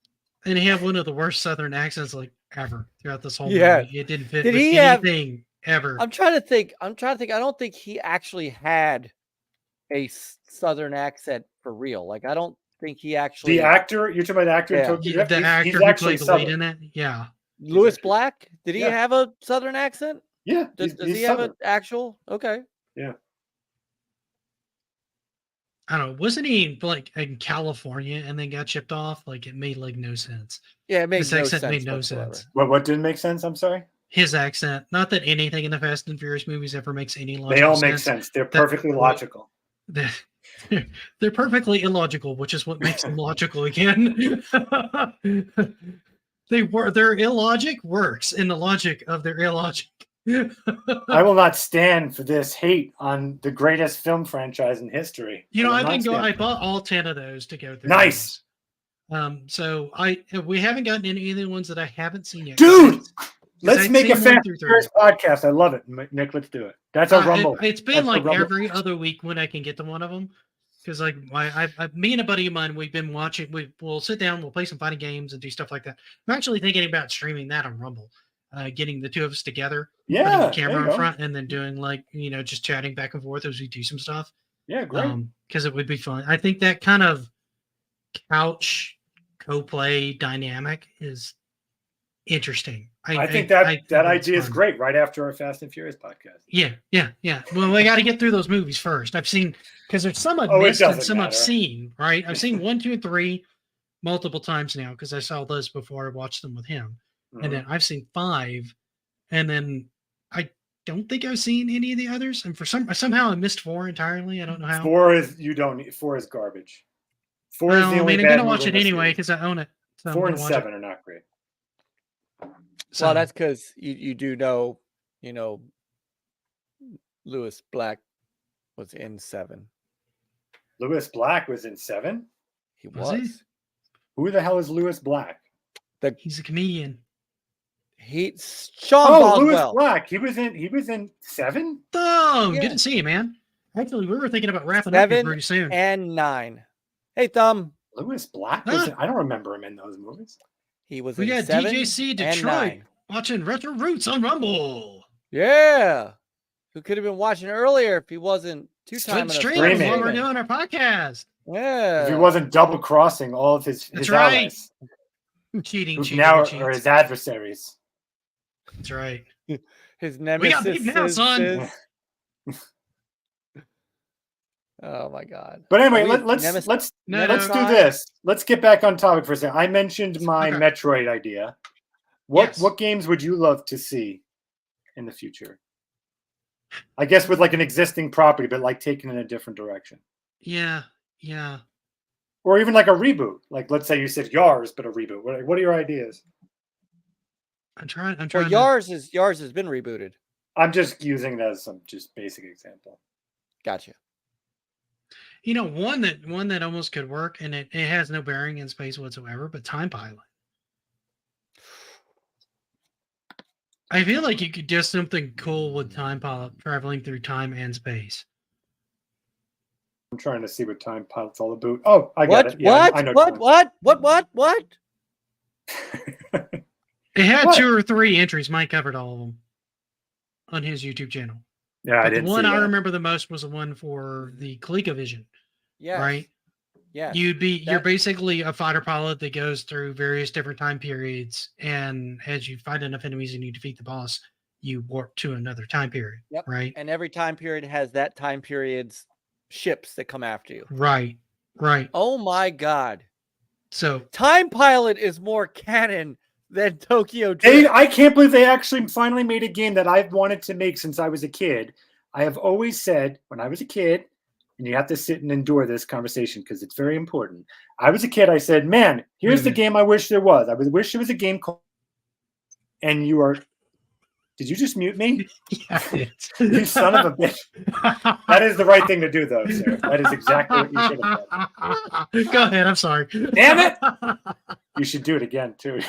And he had one of the worst Southern accents like ever throughout this whole Yes. movie. It didn't fit Did with he have- anything ever. I'm trying to think. I don't think he actually had a Southern accent for real. Like, I don't think he actually. The actor, you're talking about the actor in Yeah. Tokyo Yeah, Drift? the actor He's who actually played the lead Southern. in that. Yeah. Lewis actually- Black, did he Yeah. have a Southern accent? Yeah, Does he's he have Southern. an actual? Okay. Yeah. I don't know. Wasn't he like in California and then got shipped off? Like it made like no sense. Yeah, it makes His no accent sense made no whatsoever. sense. What didn't make sense? I'm sorry. His accent. Not that anything in the Fast and Furious movies ever makes any logical They all sense. make sense. They're perfectly logical. They're perfectly illogical, which is what makes them logical again. Their illogic works in the logic of their illogic. I will not stand for this hate on the greatest film franchise in history. You know, I I bought all 10 of those to go through. Nice. So we haven't gotten any of the ones that I haven't seen yet. Dude, let's I'd make a seen 1 Fast through and Furious podcast. I love it, Nick. Let's do it. That's a rumble. It's been That's a like rumble. every other week when I can get to one of them. Because like me and a buddy of mine, we've been watching. We'll sit down, we'll play some fighting games and do stuff like that. I'm actually thinking about streaming that on Rumble, getting the two of us together, putting Yeah, the camera there in you front, and then doing like just chatting back and forth as we do some stuff. Yeah, great. Because it would be fun. I think that kind of couch co-play dynamic is interesting. I think that think idea is fun. great. Right after our Fast and Furious podcast. Yeah. Well, we got to get through those movies first. I've seen because there's some I've Oh, it missed and doesn't some I've matter. seen. Right, I've seen 1, 2, and 3 multiple times now because I saw those before I watched them with him, Mhm. and then I've seen 5, and then I don't think I've seen any of the others. And for somehow I missed 4 entirely. I don't know how. 4 is garbage. 4 is Well, the only I'm bad gonna movie watch in it the anyway series. because I own it. So I'm 4 gonna and watch it. 7 are not great. So, Well, that's because you do know, Lewis Black was in 7. Lewis Black was in 7. He Was he? was. Who the hell is Lewis Black? he's a comedian. Sean Oh, Lewis Boswell. Black. He was in 7. Oh, Yeah. good to see you, man. Actually, we were thinking about wrapping up here 7 pretty soon. and 9. Hey, Thumb. Lewis Black was. I don't remember him in those movies. He was We in got 7 DJC and Detroit 9. watching Retro Roots on Rumble. Yeah. Who could have been watching earlier if he wasn't two-time Streaming streaming. while we're doing our podcast. Yeah. If he wasn't double crossing all of his That's right. allies, Cheating, who cheating, now cheating. are his adversaries. That's right. His We nemesis. got beef now, son. Oh my God. But anyway, Are we let's No, let's no. do this. Let's get back on topic for a second. I mentioned my Okay. Metroid idea. What Yes. what games would you love to see in the future? I guess with like an existing property, but like taken in a different direction, Yeah. or even like a reboot. Like let's say you said yours, but a reboot. What are your ideas? I'm trying. Well, to, yours has been rebooted. I'm just using it as some just basic example. Gotcha. one that almost could work, and it has no bearing in space whatsoever. But Time Pilot. I feel like you could do something cool with Time Pilot traveling through time and space. I'm trying to see what Time Pilot's all about. Oh, I got What? it. Yeah, I know. What? It had What? 2 or 3 entries. Mike covered all of them on his YouTube channel. Yeah, I But didn't the one see I that. remember the most was the one for the ColecoVision, Yes. right? Yeah. You're That- basically a fighter pilot that goes through various different time periods, and as you fight enough enemies and you defeat the boss, you warp to another time period. Yep. Right. And every time period has that time period's ships that come after you. Right. Oh my God. So Time Pilot is more canon than Tokyo Drift. I can't believe they actually finally made a game that I've wanted to make since I was a kid. I have always said when I was a kid, and you have to sit and endure this conversation because it's very important. I was a kid. I said, man, here's the game I wish there was. I would wish there was a game called, and you are, did you just mute me? yeah, it's... You son of a bitch. That is the right thing to do, though, sir. That is exactly what you should have done. Go ahead. I'm sorry. Damn it! You should do it again, too.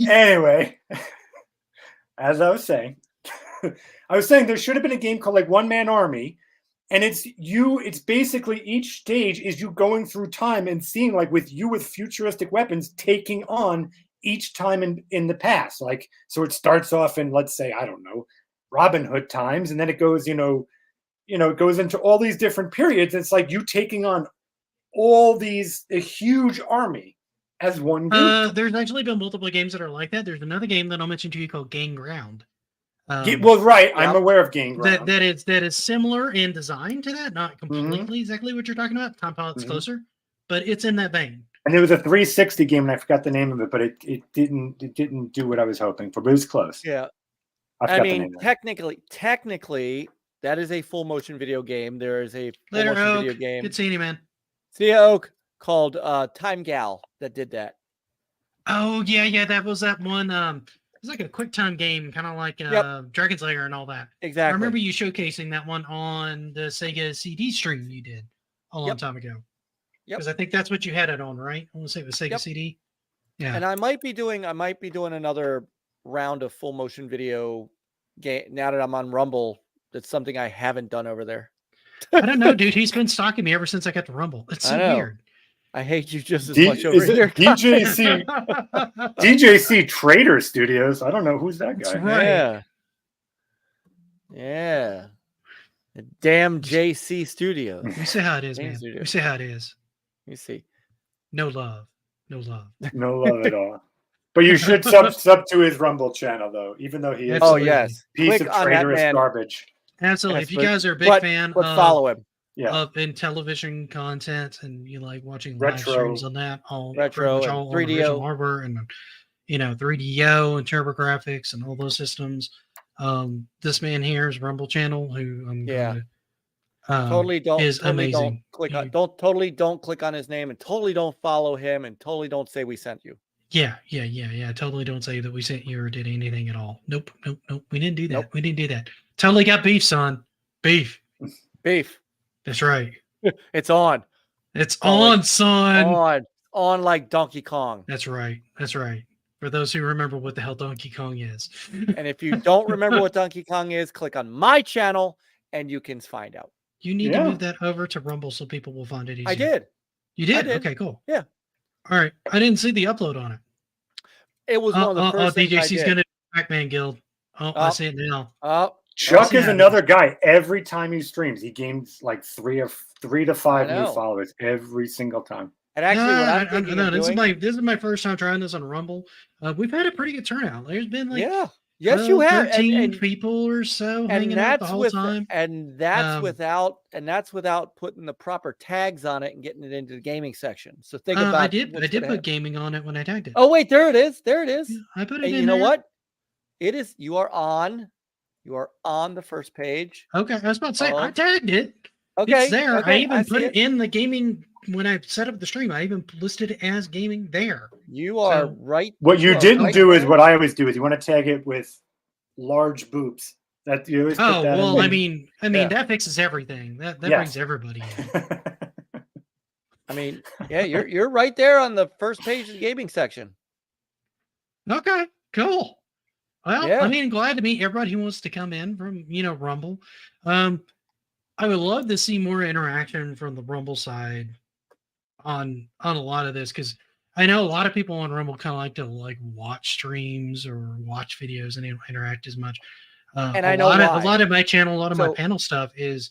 Anyway, as I was saying there should have been a game called like One Man Army And it's basically each stage is you going through time and seeing like with futuristic weapons taking on each time in the past. Like, so it starts off in, let's say, I don't know, Robin Hood times, and then it goes, it goes into all these different periods. It's like you taking on a huge army as one group. There's actually been multiple games that are like that. There's another game that I'll mention to you called Gang Ground. Well, right, I'm aware of Gang Ground. That is similar in design to that, not completely exactly what you're talking about. Time Pilot's closer, but it's in that vein. And there was a 360 game, and I forgot the name of it, but it didn't do what I was hoping for, but it was close. Yeah. I mean, technically, that is a full motion video game. There is a full Later, motion Oak. video game. Good seeing you, man. See ya, Oak, called Time Gal that did that. Oh yeah, that was that one. It's like a quick time game, kind of like Dragon's Lair and all that. Exactly. I remember you showcasing that one on the Sega CD stream you did a long time ago. Because I think that's what you had it on, right? I want to say it was Sega CD. Yeah. And I might be doing another round of full motion video game now that I'm on Rumble. That's something I haven't done over there. I don't know, dude. He's been stalking me ever since I got to Rumble. It's so weird. I hate you just as much over here. DJC Trader Studios. I don't know who's that guy. That's right. Yeah. The damn JC Studios. We say how it is, man. We say how it is. Let me see. No love. No love. No love at all. But you should sub to his Rumble channel, though, even though he is piece of traitorous garbage. Absolutely. If you guys are a big fan follow him. in television content and you like watching Retro. live streams on that, all 3DO hardware and 3DO and TurboGrafx and all those systems. This man here's Rumble channel, who I'm going to is amazing. Don't click on his name and totally don't follow him and totally don't say we sent you. Yeah. Totally don't say that we sent you or did anything at all. Nope. We didn't do that. Nope. We didn't do that. Totally got beef, son. Beef. That's right. It's on. It's on, son. On like Donkey Kong. That's right. For those who remember what the hell Donkey Kong is. And if you don't remember what Donkey Kong is, click on my channel and you can find out. You need to move that over to Rumble so people will find it easier. I did. You did? Okay, cool. Yeah. All right. I didn't see the upload on it. It was one of the first things DJC's going to Pac-Man Guild. I see it now. Chuck is another guy. Every time he streams, he gains like 3 to 5 new followers every single time. And actually, this is my first time trying this on Rumble. We've had a pretty good turnout. There's been like yes, you have 13 people or so hanging out the whole time. And that's without putting the proper tags on it and getting it into the gaming section. So think about. I did put gaming on it when I tagged it. Oh wait, there it is. Yeah, I put it in. You know what? It is. You are on the first page. Okay, I was about to say I tagged it. Okay, it's there. Okay, I even put it in the gaming when I set up the stream. I even listed it as gaming there. You are right. What you didn't do is what I always do is you want to tag it with large boobs. That you always. Oh well, I mean that fixes everything. That brings everybody in. I mean, you're right there on the first page of the gaming section. Okay, cool. Well, I mean, glad to meet everybody who wants to come in from Rumble. I would love to see more interaction from the Rumble side on a lot of this, because I know a lot of people on Rumble kind of like to watch streams or watch videos and they don't interact as much. And I know a lot of my channel, a lot of my panel stuff is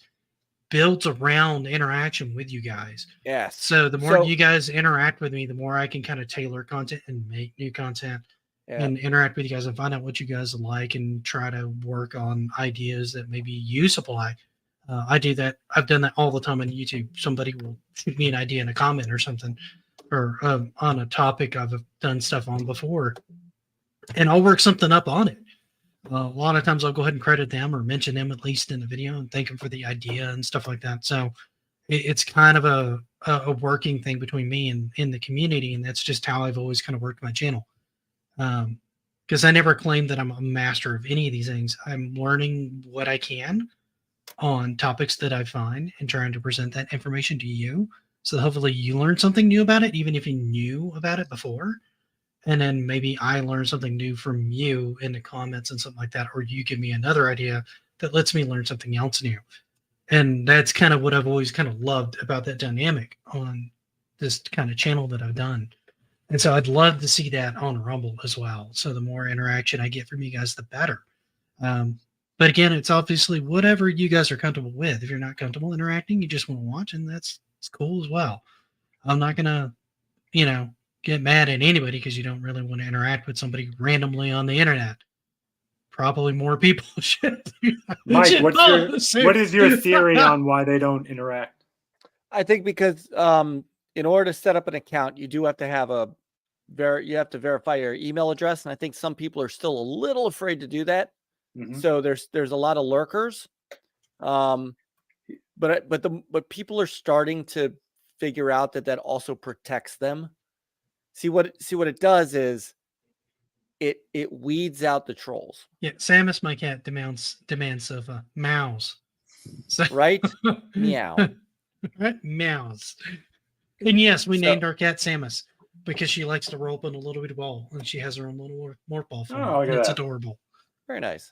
built around interaction with you guys. Yes. So the more you guys interact with me, the more I can kind of tailor content and make new content. And interact with you guys and find out what you guys like and try to work on ideas that maybe you supply. I do that. I've done that all the time on YouTube. Somebody will shoot me an idea in a comment or something, or on a topic I've done stuff on before, and I'll work something up on it. A lot of times I'll go ahead and credit them or mention them at least in the video and thank them for the idea and stuff like that. So it's kind of a working thing between me and in the community, and that's just how I've always kind of worked my channel. Because I never claimed that I'm a master of any of these things. I'm learning what I can on topics that I find and trying to present that information to you. So hopefully you learn something new about it, even if you knew about it before. And then maybe I learn something new from you in the comments and something like that, or you give me another idea that lets me learn something else new. And that's kind of what I've always kind of loved about that dynamic on this kind of channel that I've done. And so I'd love to see that on Rumble as well. So the more interaction I get from you guys, the better. But again, it's obviously whatever you guys are comfortable with. If you're not comfortable interacting, you just want to watch, and that's cool as well. I'm not gonna, get mad at anybody because you don't really want to interact with somebody randomly on the internet. Probably more people should. Mike, should what follow suit. is your theory on why they don't interact? I think because in order to set up an account, you do have to have you have to verify your email address, and I think some people are still a little afraid to do that. Mhm. So there's a lot of lurkers, but people are starting to figure out that also protects them. See what it does is it weeds out the trolls. Yeah, Samus, my cat, demands of mouse. So, Right? Meow. Right? Mouse. And yes, we So- named our cat Samus because she likes to roll up in a little bitty ball, and she has her own little morph ball for Oh, look and at it's that. adorable. Very nice.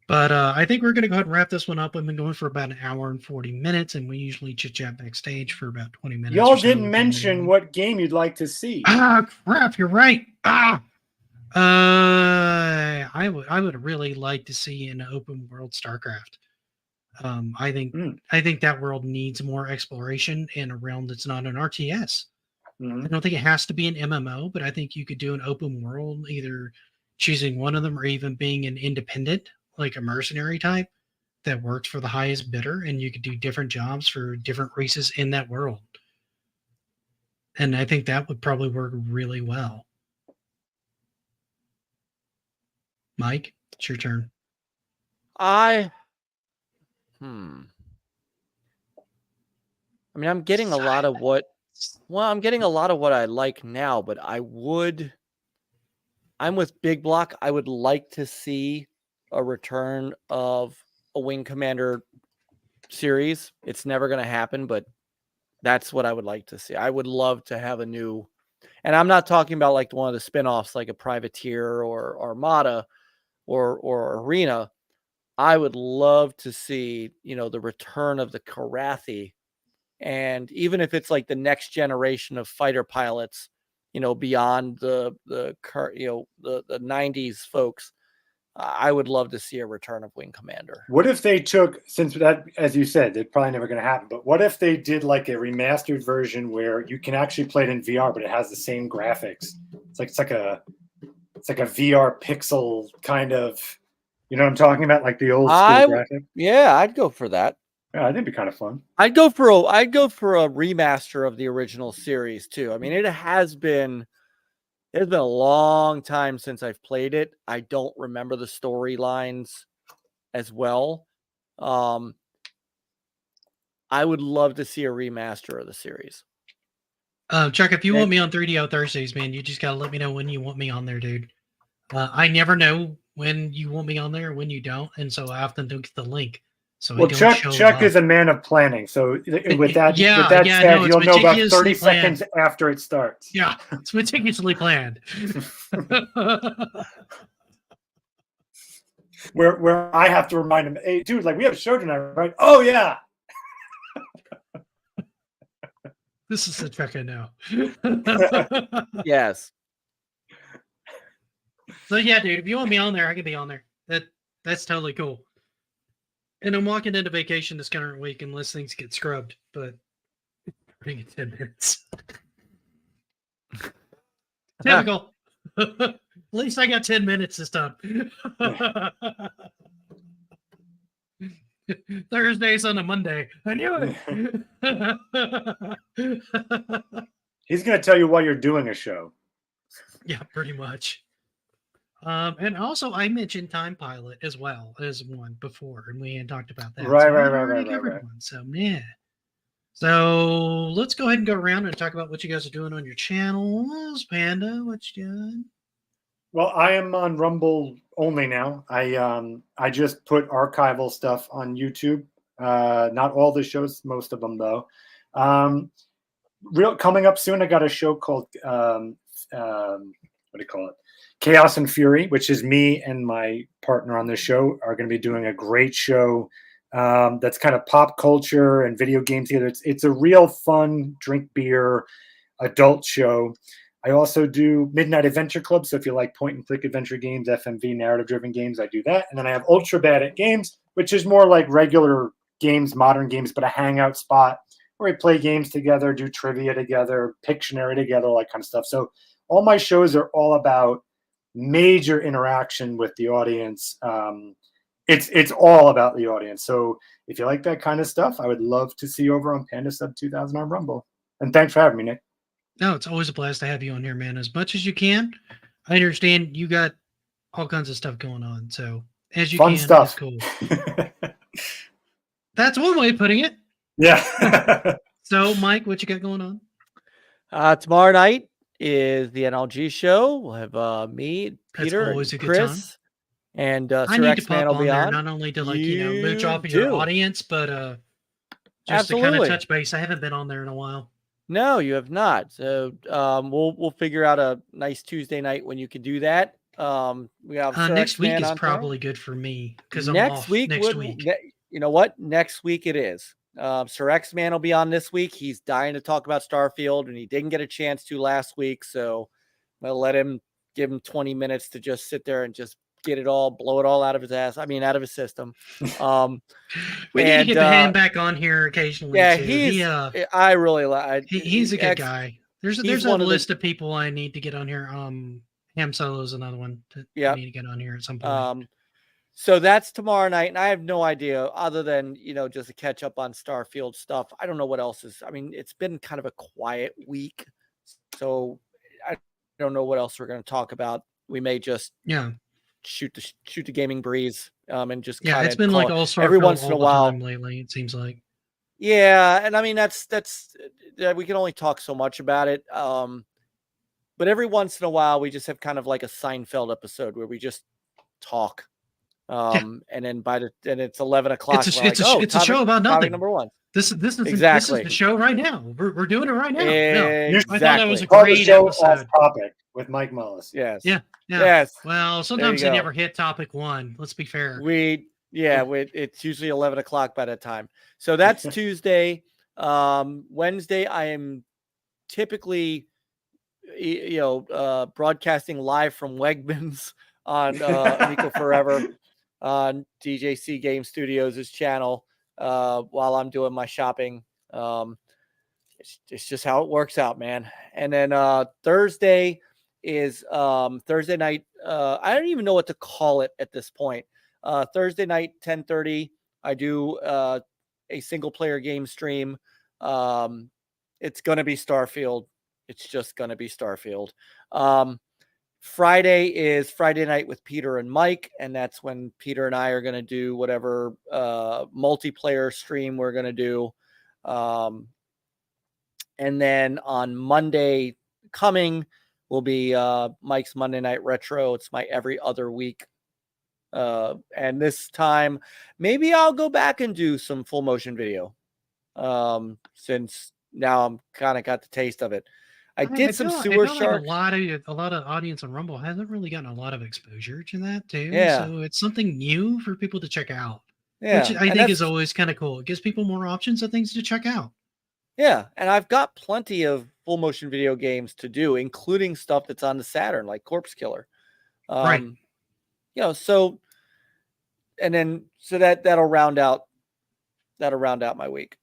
But I think we're going to go ahead and wrap this one up. We've been going for about an hour and 40 minutes, and we usually chit chat backstage for about 20 minutes. Y'all or so didn't with mention everyone. what game you'd like to see. Ah, crap! You're right. I would really like to see an open world StarCraft. I think that world needs more exploration in a realm that's not an RTS. I don't think it has to be an MMO, but I think you could do an open world, either choosing one of them or even being an independent, like a mercenary type that works for the highest bidder, and you could do different jobs for different races in that world. And I think that would probably work really well. Mike, it's your turn. I mean, I'm getting a lot of what I like now, but I'm with Big Block. I would like to see a return of a Wing Commander series. It's never going to happen, but that's what I would like to see. I would love to have a new, and I'm not talking about like one of the spinoffs like a Privateer or Armada or Arena. I would love to see, the return of the Karathi, and even if it's like the next generation of fighter pilots, beyond the 90s folks, I would love to see a return of Wing Commander. What if they took, since that, as you said, it's probably never going to happen, but what if they did like a remastered version where you can actually play it in VR, but it has the same graphics? It's like a VR pixel kind of, you know what I'm talking about? Like the old school graphic. Yeah, I'd go for that. Yeah, I think it'd be kind of fun. I'd go for a remaster of the original series too. I mean, it has been a long time since I've played it. I don't remember the storylines as well. I would love to see a remaster of the series. Chuck, if you want me on 3DO Thursdays, man, you just gotta let me know when you want me on there, dude. I never know when you want me on there and when you don't, and so I often don't get the link. So well, Chuck is a man of planning. So with that said, you'll know about 30 seconds after it starts. Yeah, it's meticulously planned. where I have to remind him, hey, dude, like we have a show tonight, right? Oh yeah. This is the Chuck I know. Yes. So yeah, dude, if you want me on there, I can be on there. That's totally cool. And I'm walking into vacation this current week unless things get scrubbed, but bring it 10 minutes. Typical. At least I got 10 minutes this time. Thursdays on a Monday. I knew it. He's going to tell you why you're doing a show. Yeah, pretty much. And also, I mentioned Time Pilot as well as one before, and we had talked about that. Right. So, yeah. So, let's go ahead and go around and talk about what you guys are doing on your channels. Panda, what you doing? Well, I am on Rumble only now. I just put archival stuff on YouTube. Not all the shows, most of them though. Coming up soon, I got a show called what do you call it? Chaos and Fury, which is me and my partner on this show, are going to be doing a great show that's kind of pop culture and video games together. It's a real fun, drink beer, adult show. I also do Midnight Adventure Club. So if you like point and click adventure games, FMV, narrative driven games, I do that. And then I have Ultra Bad at Games, which is more like regular games, modern games, but a hangout spot where we play games together, do trivia together, Pictionary together, all that kind of stuff. So all my shows are all about major interaction with the audience. It's all about the audience. So if you like that kind of stuff, I would love to see you over on Panda Sub 2000 on Rumble. And thanks for having me, Nick. No, it's always a blast to have you on here, man. As much as you can. I understand you got all kinds of stuff going on. So as you Fun can, stuff. it's cool. That's one way of putting it. Yeah. So, Mike, what you got going on? Tomorrow night is the NLG show. We'll have me, That's Peter, always and a good time. Chris, and I Sir need to X-Man pop will on be there, on. not only to mooch You off of your do. audience, but just to kind Absolutely. of touch base. I haven't been on there in a while. No, you have not. So we'll figure out a nice Tuesday night when you can do that. We have Sir Next week X-Man is on tomorrow. probably good for me because I'm Next off week. next week. You know what? Next week it is. Sir X-Man will be on this week. He's dying to talk about Starfield, and he didn't get a chance to last week. So I'm gonna give him 20 minutes to just sit there and just blow it all out of his ass. I mean, out of his system. We need to get the hand back on here occasionally. Yeah, too. I really like. He's a good guy. There's a one of list of people I need to get on here. Ham Solo is another one that I need to get on here at some point. So that's tomorrow night, and I have no idea other than just to catch up on Starfield stuff. I don't know what else is. I mean, it's been kind of a quiet week, so I don't know what else we're going to talk about. We may just shoot the gaming breeze and just it's been like all Starfield every once in a while lately. It seems like and I mean that's we can only talk so much about it. But every once in a while we just have kind of like a Seinfeld episode where we just talk. And then and it's 11 o'clock. It's a show about nothing. Number one. This is exactly the show right now. We're doing it right now. Exactly. I thought that was a great episode. Off topic with Mike Mullis. Yes. Yeah. Yes. Well, sometimes they never hit topic one. Let's be fair. It's usually 11 o'clock by that time. So that's Tuesday. Wednesday, I am typically, broadcasting live from Wegmans on Amico Forever on DJC Game Studios' channel while I'm doing my shopping. It's just how it works out, man. And then Thursday is Thursday night. I don't even know what to call it at this point. Thursday night, 10:30. I do a single player game stream. It's going to be Starfield. It's just going to be Starfield. Friday is Friday night with Peter and Mike, and that's when Peter and I are going to do whatever multiplayer stream we're going to do. And then on Monday coming will be Mike's Monday Night Retro. It's my every other week. And this time, maybe I'll go back and do some full motion video since now I'm kind of got the taste of it. I did some Sewer Shark. Like a lot of audience on Rumble hasn't really gotten a lot of exposure to that too. Yeah. So it's something new for people to check out. Yeah. Which I think is always kind of cool. It gives people more options of things to check out. Yeah. And I've got plenty of full motion video games to do, including stuff that's on the Saturn, like Corpse Killer. Right. So that'll round out my week.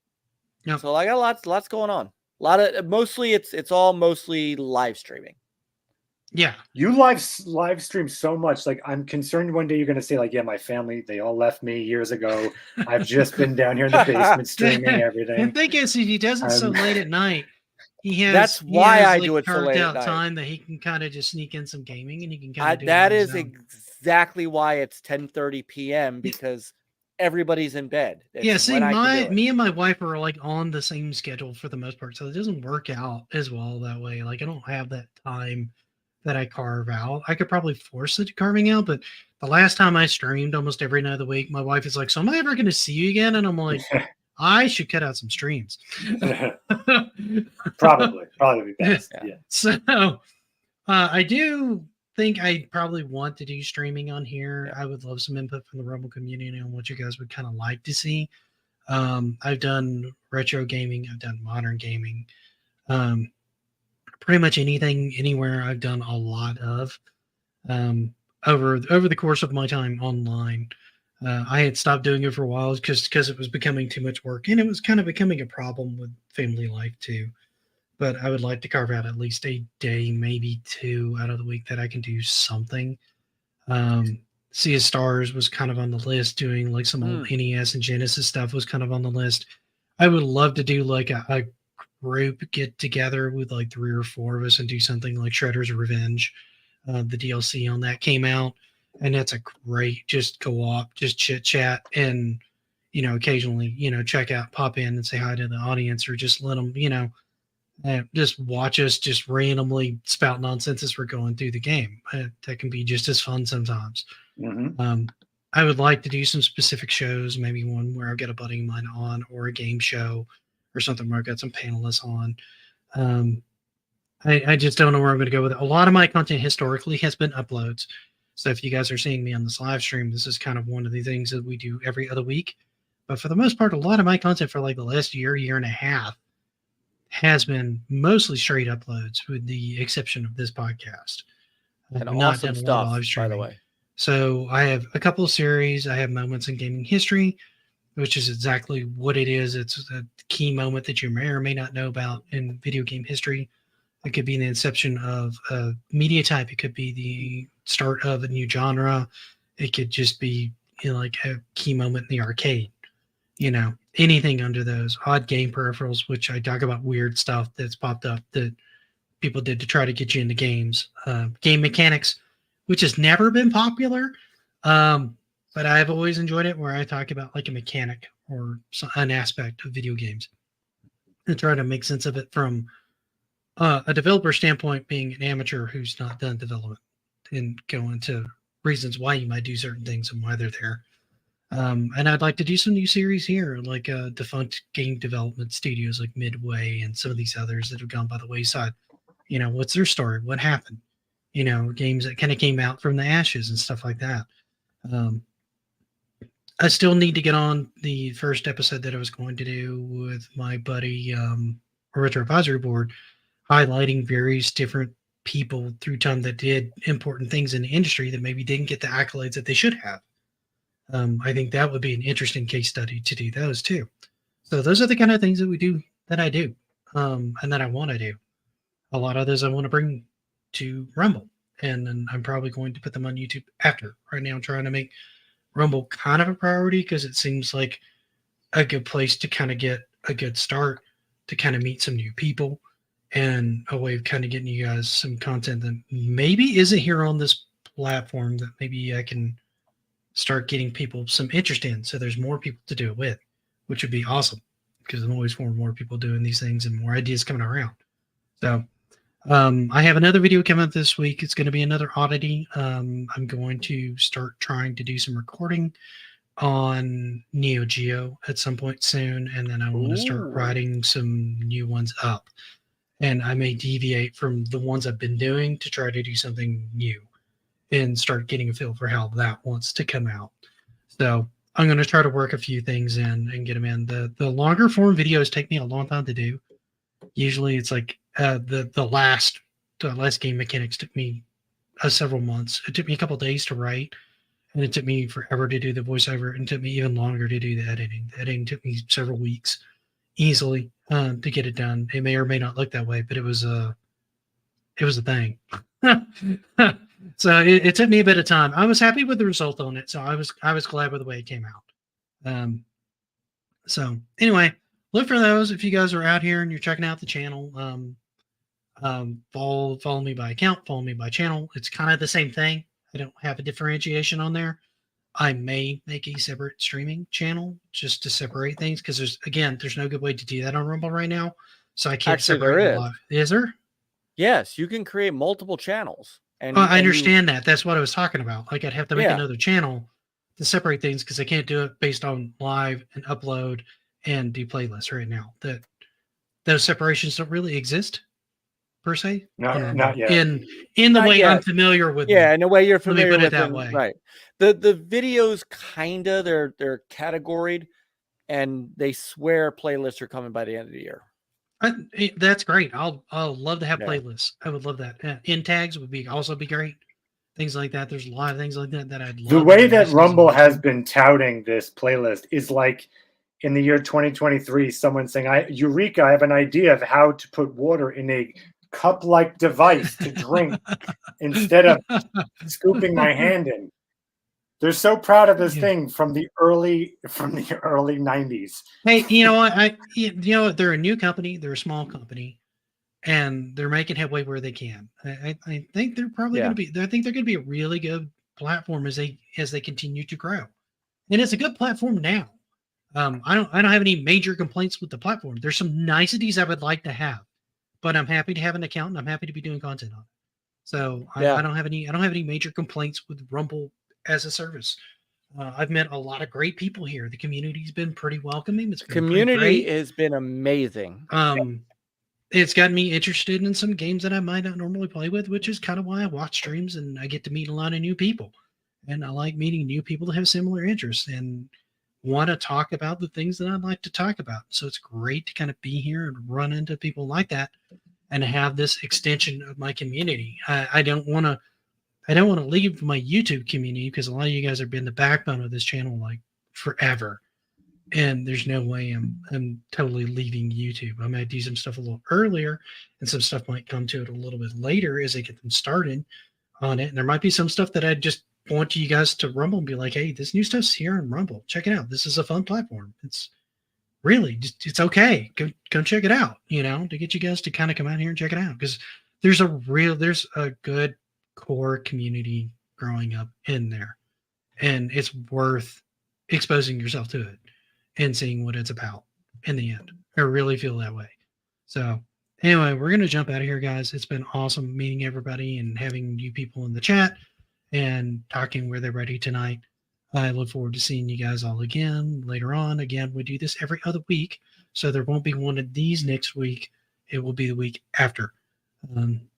Yep. So I got lots going on. It's all mostly live streaming. Yeah. You live stream so much. Like, I'm concerned one day you're going to say, like, yeah, my family, they all left me years ago. I've just been down here in the basement streaming everything. The thing is, if he does it so late at night, that's why I do it so late at night. Time that he can kind of just sneak in some gaming and he can kind of do that is exactly why it's 10:30 p.m. because everybody's in bed. Me and my wife are like on the same schedule for the most part, so it doesn't work out as well that way. Like, I don't have that time that I carve out. I could probably force it carving out, but the last time I streamed almost every night of the week, my wife is like, so am I ever going to see you again? And I'm like, I should cut out some streams. Probably best. Yeah. So I do think I probably want to do streaming on here. Yeah. I would love some input from the Rumble community on what you guys would kind of like to see. I've done retro gaming, I've done modern gaming, um, pretty much anything, anywhere. I've done a lot of um, over the course of my time online. I had stopped doing it for a while because it was becoming too much work, and it was kind of becoming a problem with family life too. But I would like to carve out at least a day, maybe two out of the week that I can do something. Sea of Stars was kind of on the list. Doing like some old NES and Genesis stuff was kind of on the list. I would love to do like a group get together with like 3 or 4 of us and do something like Shredder's Revenge. The DLC on that came out, and that's a great just go up, just chit chat, and occasionally check out, pop in, and say hi to the audience, or just let them just watch us just randomly spout nonsense as we're going through the game. That can be just as fun sometimes. Mm-hmm. I would like to do some specific shows, maybe one where I'll get a buddy of mine on, or a game show, or something where I've got some panelists on. I just don't know where I'm going to go with it. A lot of my content historically has been uploads. So if you guys are seeing me on this live stream, this is kind of one of the things that we do every other week. But for the most part, a lot of my content for like the last year and a half has been mostly straight uploads, with the exception of this podcast. And I've not awesome done a lot of stuff, live by the streaming. way. So I have a couple of series. I have Moments in Gaming History, which is exactly what it is. It's a key moment that you may or may not know about in video game history. It could be the inception of a media type. It could be the start of a new genre. It could just be like a key moment in the arcade. Anything under those odd game peripherals, which I talk about weird stuff that's popped up that people did to try to get you into games. Game mechanics, which has never been popular, but I've always enjoyed it, where I talk about like a mechanic or an aspect of video games and try to make sense of it from a developer standpoint, being an amateur who's not done development, and go into reasons why you might do certain things and why they're there. And I'd like to do some new series here, like defunct game development studios like Midway and some of these others that have gone by the wayside. What's their story? What happened? Games that kind of came out from the ashes and stuff like that. I still need to get on the first episode that I was going to do with my buddy, Retro Advisory Board, highlighting various different people through time that did important things in the industry that maybe didn't get the accolades that they should have. I think that would be an interesting case study to do those too. So those are the kind of things that I do, and that I want to do. A lot of those I want to bring to Rumble, and then I'm probably going to put them on YouTube after. Right now, I'm trying to make Rumble kind of a priority because it seems like a good place to kind of get a good start, to kind of meet some new people, and a way of kind of getting you guys some content that maybe isn't here on this platform, that maybe I can start getting people some interest in, so there's more people to do it with, which would be awesome, because I'm always for more people doing these things and more ideas coming around. So I have another video coming up this week. It's going to be another oddity. I'm going to start trying to do some recording on Neo Geo at some point soon, and then I want to start writing some new ones up. And I may deviate from the ones I've been doing to try to do something new and start getting a feel for how that wants to come out. So I'm going to try to work a few things in and get them in. The longer form videos take me a long time to do. Usually it's like the last game mechanics took me several months. It took me a couple days to write, and it took me forever to do the voiceover, and it took me even longer to do the editing. The editing took me several weeks easily to get it done. It may or may not look that way, but it was a thing. So it took me a bit of time. I was happy with the result on it, so I was glad with the way it came out. So anyway, look for those if you guys are out here and you're checking out the channel. Follow me by account, follow me by channel. It's kind of the same thing. I don't have a differentiation on there. I may make a separate streaming channel just to separate things, because there's no good way to do that on Rumble right now. So I can't separate a lot. Is there? Yes, you can create multiple channels. And I understand that. That's what I was talking about. Like, I'd have to make another channel to separate things, because I can't do it based on live and upload and do playlists right now. Those separations don't really exist. per se. Not yet. In the Not way yet. I'm familiar with them. Yeah, in a way you're Let me familiar put it with that them, way. right? The videos kinda they're categoried, and they swear playlists are coming by the end of the year. That's great. I'll love to have Yeah. playlists. I would love that. In tags would also be great. Things like that. There's a lot of things like that I'd love. The way to that listen Rumble to. has been touting this playlist is like in the year 2023, someone saying, Eureka, I have an idea of how to put water in a cup-like device to drink instead of scooping my hand in. They're so proud of this thing from the early 90s. Hey, you know what? You know what? They're a new company. They're a small company, and they're making headway where they can. I think they're probably going to be. I think they're going to be a really good platform as they continue to grow, and it's a good platform now. I don't have any major complaints with the platform. There's some niceties I would like to have, but I'm happy to have an account and I'm happy to be doing content on it. So I don't have any major complaints with Rumble as a service. I've met a lot of great people here. The community's been pretty welcoming. It's been Community has been amazing. It's gotten me interested in some games that I might not normally play with, which is kind of why I watch streams and I get to meet a lot of new people. And I like meeting new people that have similar interests and want to talk about the things that I'd like to talk about. So it's great to kind of be here and run into people like that and have this extension of my community. I don't want to leave my YouTube community because a lot of you guys have been the backbone of this channel like forever. And there's no way I'm totally leaving YouTube. I might do some stuff a little earlier and some stuff might come to it a little bit later as I get them started on it. And there might be some stuff that I just want you guys to Rumble and be like, hey, this new stuff's here on Rumble. Check it out. This is a fun platform. It's really just, it's okay. Go check it out, to get you guys to kind of come out here and check it out. Because there's a good core community growing up in there. And it's worth exposing yourself to it and seeing what it's about in the end. I really feel that way. So anyway, we're going to jump out of here, guys. It's been awesome meeting everybody and having you people in the chat and talking where they're ready tonight. I look forward to seeing you guys all again later on. Again, we do this every other week, so there won't be one of these next week. It will be the week after.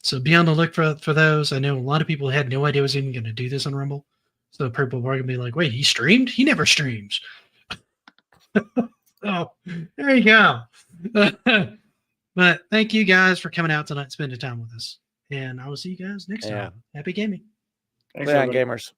So be on the look for those. I know a lot of people had no idea I was even going to do this on Rumble. So people were going to be like, wait, he streamed? He never streams. Oh, there you go. But thank you guys for coming out tonight and spending time with us. And I will see you guys next time. Happy gaming. Thanks, Play on, gamers.